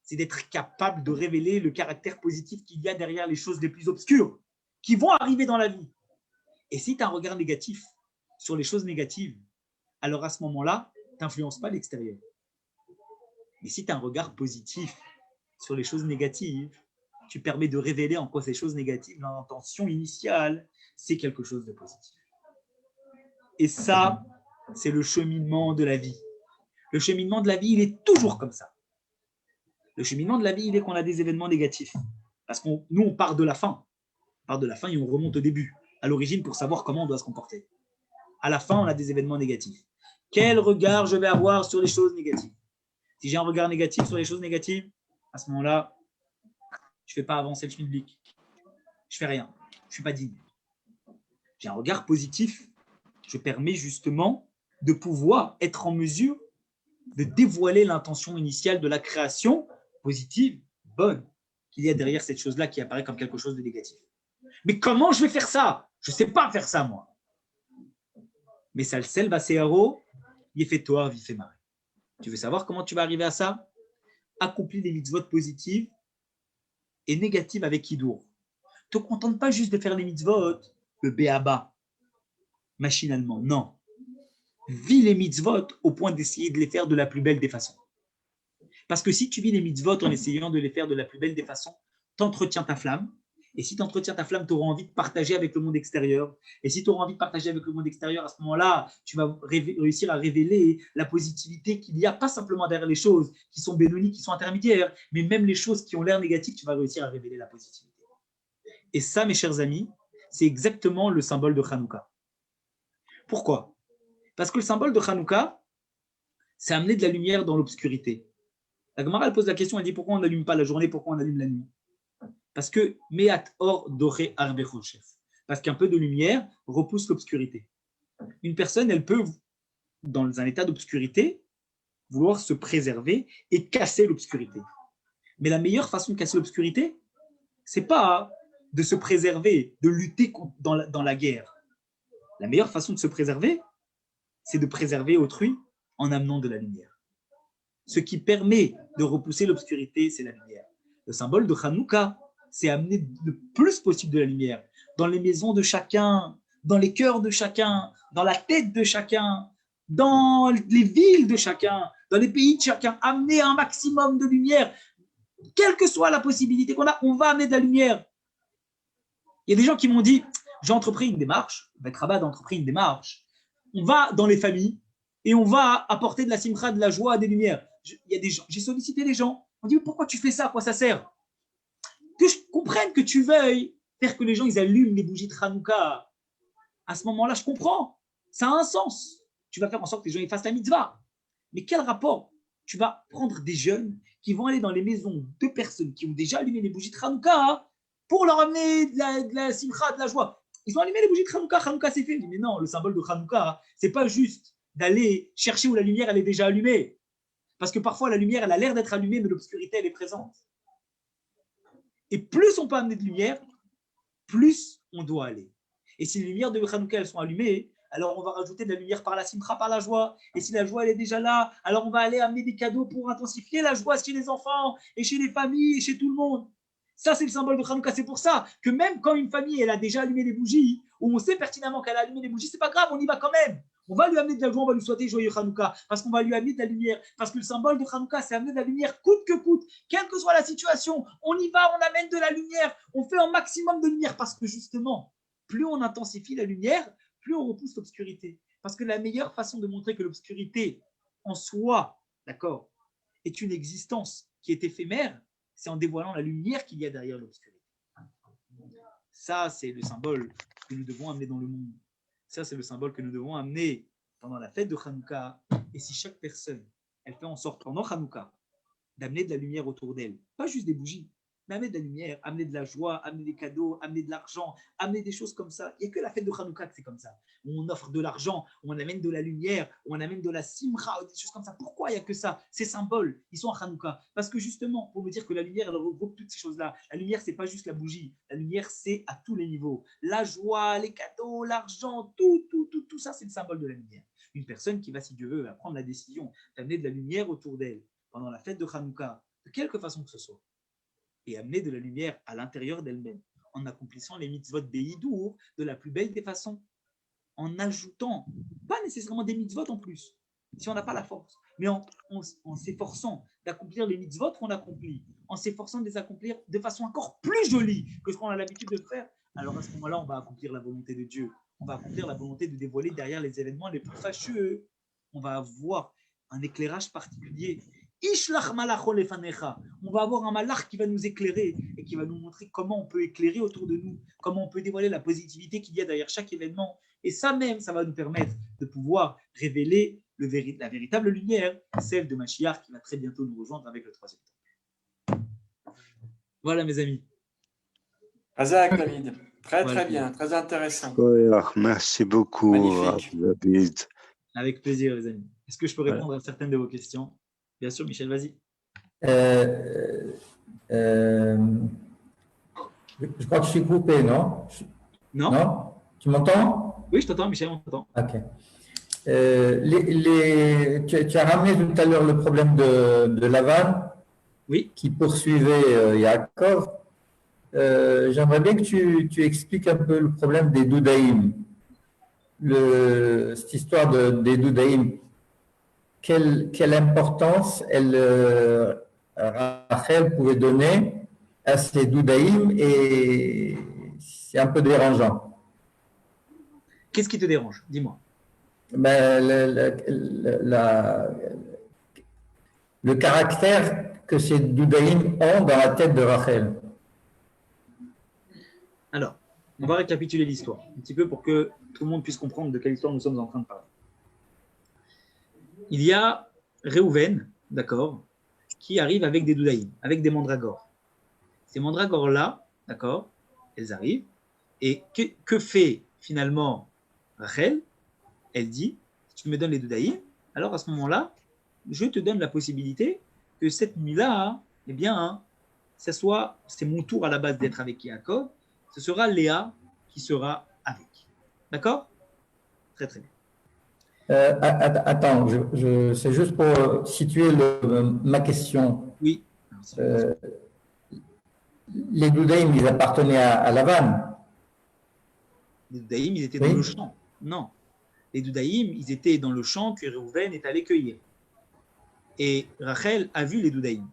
C'est d'être capable de révéler le caractère positif qu'il y a derrière les choses les plus obscures qui vont arriver dans la vie. Et si tu as un regard négatif sur les choses négatives, alors à ce moment-là, tu n'influences pas l'extérieur. Mais si tu as un regard positif sur les choses négatives, tu permets de révéler en quoi ces choses négatives, l'intention initiale, c'est quelque chose de positif. Et ça, c'est le cheminement de la vie. Le cheminement de la vie, il est toujours comme ça. Le cheminement de la vie, il est qu'on a des événements négatifs. Parce que nous, on part de la fin. On part de la fin et on remonte au début, à l'origine, pour savoir comment on doit se comporter. À la fin, on a des événements négatifs. Quel regard je vais avoir sur les choses négatives? Si j'ai un regard négatif sur les choses négatives, à ce moment-là, je ne fais pas avancer le schmilblick. Je ne fais rien. Je ne suis pas digne. J'ai un regard positif. Je permets justement de pouvoir être en mesure de dévoiler l'intention initiale de la création positive, bonne, qu'il y a derrière cette chose-là qui apparaît comme quelque chose de négatif. Mais comment je vais faire ça? Je ne sais pas faire ça, moi. Mais ça le sel baséaro, il fait toi, il fait marrer. Tu veux savoir comment tu vas arriver à ça? Accomplis les mitzvot positives et négatives avec Hidour. Ne te contente pas juste de faire les mitzvot, le béaba, machinalement. Non. Vis les mitzvot au point d'essayer de les faire de la plus belle des façons. Parce que si tu vis les mitzvot en essayant de les faire de la plus belle des façons, tu entretiens ta flamme. Et si tu entretiens ta flamme, tu auras envie de partager avec le monde extérieur. Et si tu auras envie de partager avec le monde extérieur, à ce moment-là, tu vas réussir à révéler la positivité qu'il y a, pas simplement derrière les choses qui sont bénoniques, qui sont intermédiaires, mais même les choses qui ont l'air négatives, tu vas réussir à révéler la positivité. Et ça, mes chers amis, c'est exactement le symbole de Hanouka. Pourquoi? Parce que le symbole de Hanouka, c'est amener de la lumière dans l'obscurité. La Gemara, elle pose la question, elle dit pourquoi on n'allume pas la journée, pourquoi on allume la nuit? Parce que Meat or doré arbe choshef. Parce qu'un peu de lumière repousse l'obscurité. Une personne, elle peut, dans un état d'obscurité, vouloir se préserver et casser l'obscurité. Mais la meilleure façon de casser l'obscurité, c'est pas de se préserver, de lutter dans la guerre. La meilleure façon de se préserver, c'est de préserver autrui en amenant de la lumière. Ce qui permet de repousser l'obscurité, c'est la lumière. Le symbole de Hanouka, c'est amener le plus possible de la lumière dans les maisons de chacun, dans les cœurs de chacun, dans la tête de chacun, dans les villes de chacun, dans les pays de chacun, amener un maximum de lumière. Quelle que soit la possibilité qu'on a, on va amener de la lumière. Il y a des gens qui m'ont dit, j'ai entrepris une démarche, Beth Rabad a entrepris une démarche, on va dans les familles et on va apporter de la simcha, de la joie, des lumières. Il y a des gens, j'ai sollicité des gens, on dit, pourquoi tu fais ça, à quoi ça sert? Que je comprenne que tu veuilles faire que les gens ils allument les bougies de Hanouka. À ce moment-là, je comprends, ça a un sens. Tu vas faire en sorte que les gens ils fassent la mitzvah. Mais quel rapport? Tu vas prendre des jeunes qui vont aller dans les maisons de personnes qui ont déjà allumé les bougies de Hanouka pour leur amener de la simcha, de la joie. Ils ont allumé les bougies de Hanouka, Hanouka c'est fait. Mais non, le symbole de Hanouka, c'est pas juste d'aller chercher où la lumière elle est déjà allumée. Parce que parfois la lumière elle a l'air d'être allumée, mais l'obscurité elle est présente. Et plus on peut amener de lumière, plus on doit aller. Et si les lumières de Hanouka elles sont allumées, alors on va rajouter de la lumière par la simcha, par la joie. Et si la joie elle est déjà là, alors on va aller amener des cadeaux pour intensifier la joie chez les enfants, et chez les familles, et chez tout le monde. Ça, c'est le symbole de Hanouka. C'est pour ça que même quand une famille elle a déjà allumé les bougies, où on sait pertinemment qu'elle a allumé les bougies, c'est pas grave, on y va quand même. On va lui amener de la joie, on va lui souhaiter joyeux Hanouka, parce qu'on va lui amener de la lumière. Parce que le symbole de Hanouka, c'est amener de la lumière coûte que coûte, quelle que soit la situation. On y va, on amène de la lumière, on fait un maximum de lumière, parce que justement, plus on intensifie la lumière, plus on repousse l'obscurité. Parce que la meilleure façon de montrer que l'obscurité en soi, d'accord, est une existence qui est éphémère, c'est en dévoilant la lumière qu'il y a derrière l'obscurité. Ça, c'est le symbole que nous devons amener dans le monde. Ça, c'est le symbole que nous devons amener pendant la fête de Hanouka. Et si chaque personne, elle fait en sorte pendant Hanouka d'amener de la lumière autour d'elle, pas juste des bougies, mais amener de la lumière, amener de la joie, amener des cadeaux, amener de l'argent, amener des choses comme ça. Il n'y a que la fête de Hanouka que c'est comme ça. On offre de l'argent, on amène de la lumière, on amène de la simcha, des choses comme ça. Pourquoi il n'y a que ça? Ces symboles, ils sont à Hanouka. Parce que justement, pour me dire que la lumière, elle regroupe toutes ces choses-là. La lumière, ce n'est pas juste la bougie. La lumière, c'est à tous les niveaux. La joie, les cadeaux, l'argent, tout ça, c'est le symbole de la lumière. Une personne qui va, si Dieu veut, va prendre la décision d'amener de la lumière autour d'elle pendant la fête de Hanouka, de quelque façon que ce soit, et amener de la lumière à l'intérieur d'elle-même, en accomplissant les mitzvot béidour de la plus belle des façons, en ajoutant, pas nécessairement des mitzvot en plus, si on n'a pas la force, mais en s'efforçant d'accomplir les mitzvot qu'on accomplit, en s'efforçant de les accomplir de façon encore plus jolie que ce qu'on a l'habitude de faire, alors à ce moment-là, on va accomplir la volonté de Dieu, on va accomplir la volonté de dévoiler derrière les événements les plus fâcheux, on va avoir un éclairage particulier. On va avoir un malach qui va nous éclairer et qui va nous montrer comment on peut éclairer autour de nous, comment on peut dévoiler la positivité qu'il y a derrière chaque événement. Et ça même, ça va nous permettre de pouvoir révéler la véritable lumière, celle de Mashiach qui va très bientôt nous rejoindre avec le troisième temps. Voilà mes amis. Azak, David. Très bien, très intéressant. Merci beaucoup, David. Avec plaisir les amis. Est-ce que je peux répondre à certaines de vos questions? Bien sûr, Michel, vas-y. Je crois que je suis coupé, non? Non. Tu m'entends? Oui, je t'entends, Michel, on t'entend. Ok. Tu as ramené tout à l'heure le problème de Lavan, oui, qui poursuivait Yaakov. J'aimerais bien que tu expliques un peu le problème des Doudaïm. Cette histoire des Doudaïm. Quelle importance Rachel pouvait donner à ces doudaïm, et c'est un peu dérangeant. Qu'est-ce qui te dérange? Dis-moi. Le caractère que ces doudaïm ont dans la tête de Rachel. Alors, On va récapituler l'histoire un petit peu pour que tout le monde puisse comprendre de quelle histoire nous sommes en train de parler. Il y a Réhouven, d'accord, qui arrive avec des doudaïm, avec des mandragores. Ces mandragores-là, d'accord, elles arrivent. Et que fait finalement Rachel? Elle dit, si tu me donnes les doudaïm, alors à ce moment-là, je te donne la possibilité que cette nuit-là, eh bien, c'est mon tour à la base d'être avec Yaakov, ce sera Léa qui sera avec. D'accord? Très très bien. Attends, c'est juste pour situer ma question. Oui. Les doudaïm, ils appartenaient à Lavan. Les doudaïm, ils étaient dans le champ. Non. Les doudaïm, ils étaient dans le champ que Réhouven est allé cueillir. Et Rachel a vu les doudaïm.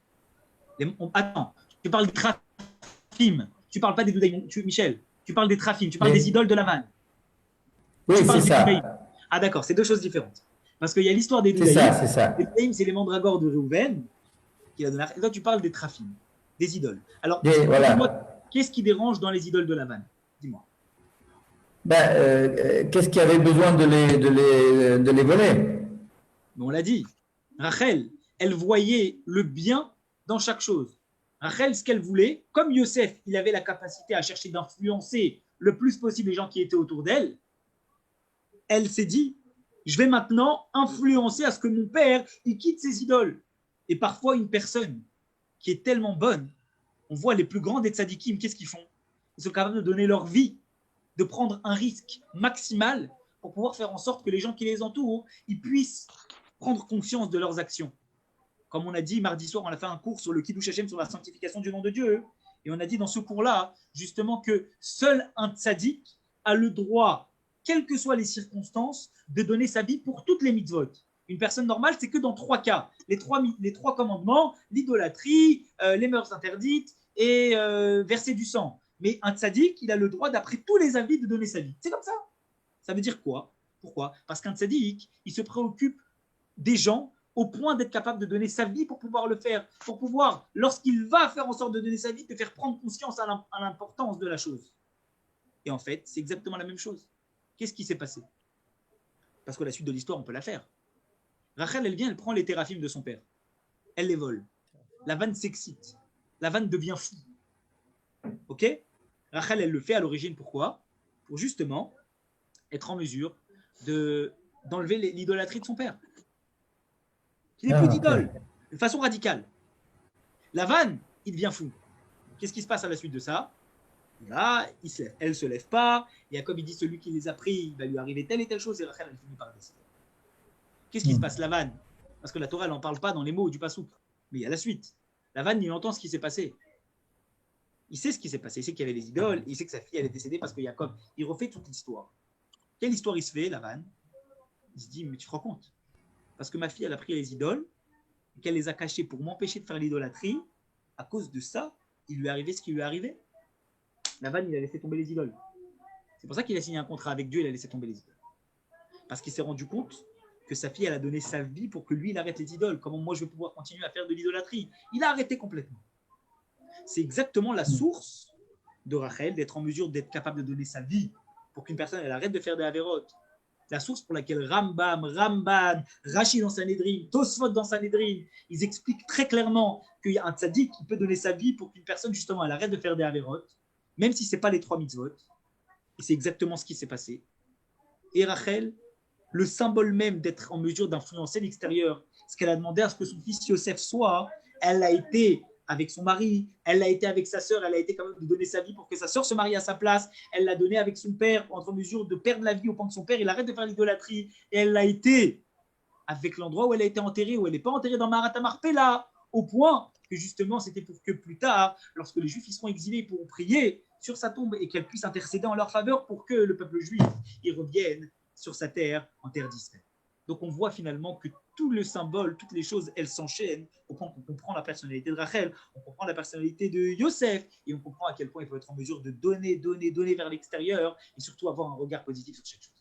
Attends, tu parles des trafim. Tu parles pas des doudaïm. Michel, tu parles des trafim. Tu parles des idoles de Lavan. Oui, c'est ça. Ah d'accord, c'est deux choses différentes. Parce qu'il y a l'histoire des doudaïm. C'est ça. Les doudaïm, c'est les mandragores de Réhouven. Là, tu parles des trafim, des idoles. Alors, voilà. Qu'est-ce qui dérange dans les idoles de Lavan? Dis-moi. Qu'est-ce qui avait besoin de les voler? On l'a dit. Rachel, elle voyait le bien dans chaque chose. Rachel, ce qu'elle voulait, comme Yosef, il avait la capacité à chercher d'influencer le plus possible les gens qui étaient autour d'elle, elle s'est dit, je vais maintenant influencer à ce que mon père, il quitte ses idoles. Et parfois, une personne qui est tellement bonne, on voit les plus grands des tzadikim, qu'est-ce qu'ils font? Ils sont capables de donner leur vie, de prendre un risque maximal pour pouvoir faire en sorte que les gens qui les entourent, ils puissent prendre conscience de leurs actions. Comme on a dit mardi soir, on a fait un cours sur le Kiddush Hashem, sur la sanctification du nom de Dieu. Et on a dit dans ce cours-là, justement, que seul un tzaddik a le droit, quelles que soient les circonstances, de donner sa vie pour toutes les mitzvot. Une personne normale, c'est que dans 3 cas. Les trois commandements, l'idolâtrie, les mœurs interdites et verser du sang. Mais un tzaddik, il a le droit, d'après tous les avis, de donner sa vie. C'est comme ça. Ça veut dire quoi? Pourquoi? Parce qu'un tzaddik, il se préoccupe des gens au point d'être capable de donner sa vie pour pouvoir le faire, pour pouvoir, lorsqu'il va faire en sorte de donner sa vie, de faire prendre conscience à l'importance de la chose. Et en fait, c'est exactement la même chose. Qu'est-ce qui s'est passé? Parce que la suite de l'histoire, on peut la faire. Rachel, elle vient, elle prend les téraphim de son père. Elle les vole. Lavan s'excite. Lavan devient fou. Ok? Rachel, elle le fait à l'origine, pourquoi? Pour justement être en mesure d'enlever l'idolâtrie de son père. Il n'est plus d'idole, de façon radicale. Lavan, il devient fou. Qu'est-ce qui se passe à la suite de ça? Là, elle ne se lève pas. Jacob, il dit, celui qui les a pris, il va lui arriver telle et telle chose. Et Rachel, elle finit par décider. Qu'est-ce qui se passe, Lavan? Parce que la Torah, elle n'en parle pas dans les mots du Passouk. Mais il y a la suite. Lavan, il entend ce qui s'est passé. Il sait ce qui s'est passé. Il sait qu'il y avait des idoles. Il sait que sa fille, elle est décédée parce que Jacob, il refait toute l'histoire. Quelle histoire il se fait, Lavan? Il se dit, mais tu te rends compte? Parce que ma fille, elle a pris les idoles, et qu'elle les a cachées pour m'empêcher de faire l'idolâtrie. À cause de ça, il lui est arrivé ce qui lui est arrivé. Lavan, il a laissé tomber les idoles. C'est pour ça qu'il a signé un contrat avec Dieu, il a laissé tomber les idoles. Parce qu'il s'est rendu compte que sa fille, elle a donné sa vie pour que lui, il arrête les idoles. Comment moi, je vais pouvoir continuer à faire de l'idolâtrie? Il a arrêté complètement. C'est exactement la source de Rachel, d'être en mesure d'être capable de donner sa vie pour qu'une personne, elle arrête de faire des avérotes. La source pour laquelle Ramban, Rashi dans Sanhedrin, Tosfot dans Sanhedrin, ils expliquent très clairement qu'il y a un tzaddik qui peut donner sa vie pour qu'une personne, justement, elle arrête de faire des avérotes, même si ce n'est pas les 3 mitzvot. Et c'est exactement ce qui s'est passé. Et Rachel, le symbole même d'être en mesure d'influencer l'extérieur, ce qu'elle a demandé à ce que son fils Yosef soit, elle l'a été avec son mari, elle l'a été avec sa sœur, elle a été capable de donner sa vie pour que sa sœur se marie à sa place, elle l'a donné avec son père, en mesure de perdre la vie au point que son père, il arrête de faire l'idolâtrie, et elle l'a été avec l'endroit où elle a été enterrée, où elle n'est pas enterrée dans Marat Marpella, au point que justement, c'était pour que plus tard, lorsque les Juifs ils seront exilés, ils pourront prier sur sa tombe et qu'elle puisse intercéder en leur faveur pour que le peuple juif y revienne sur sa terre, en terre d'Israël. Donc on voit finalement que tout le symbole, toutes les choses, elles s'enchaînent au point qu'on comprend la personnalité de Rachel, on comprend la personnalité de Yosef, et on comprend à quel point il faut être en mesure de donner vers l'extérieur, et surtout avoir un regard positif sur chaque chose.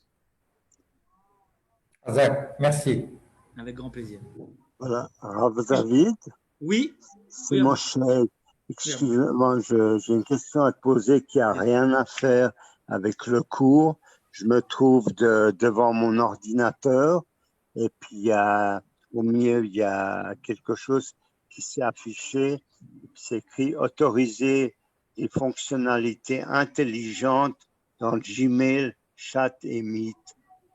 Merci. Avec grand plaisir. Voilà, Rav David. Oui. C'est mon cher. Excusez-moi, j'ai une question à te poser qui n'a rien à faire avec le cours. Je me trouve devant mon ordinateur et puis au milieu, il y a quelque chose qui s'est affiché. C'est écrit « Autoriser des fonctionnalités intelligentes dans Gmail, Chat et Meet ».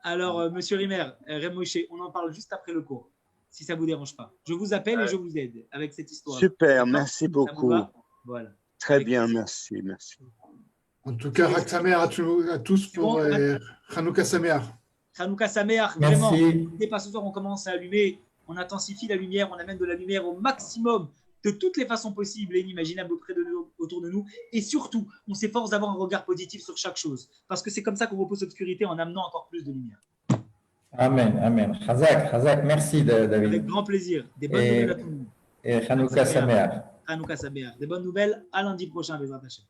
Alors, Monsieur Rimer, Moshe, on en parle juste après le cours, si ça ne vous dérange pas. Je vous appelle et je vous aide avec cette histoire. Super, merci Ça vous beaucoup. va? Voilà. Très Avec bien, plaisir. merci, merci. En tout cas, Rak Samer à tous pour Bon, Hanouka Samer. Hanouka Sameach, vraiment. Merci. Dès pas ce soir, on commence à allumer, on intensifie la lumière, on amène de la lumière au maximum, de toutes les façons possibles et inimaginables autour de nous. Et surtout, on s'efforce d'avoir un regard positif sur chaque chose. Parce que c'est comme ça qu'on repousse l'obscurité en amenant encore plus de lumière. Amen, amen. Chazak, merci Avec David. grand plaisir. Des bonnes nouvelles à tout le monde. Et Hanouka Sameach. Hanouka Sameach. Des bonnes nouvelles à lundi prochain, Bezrat Hashem.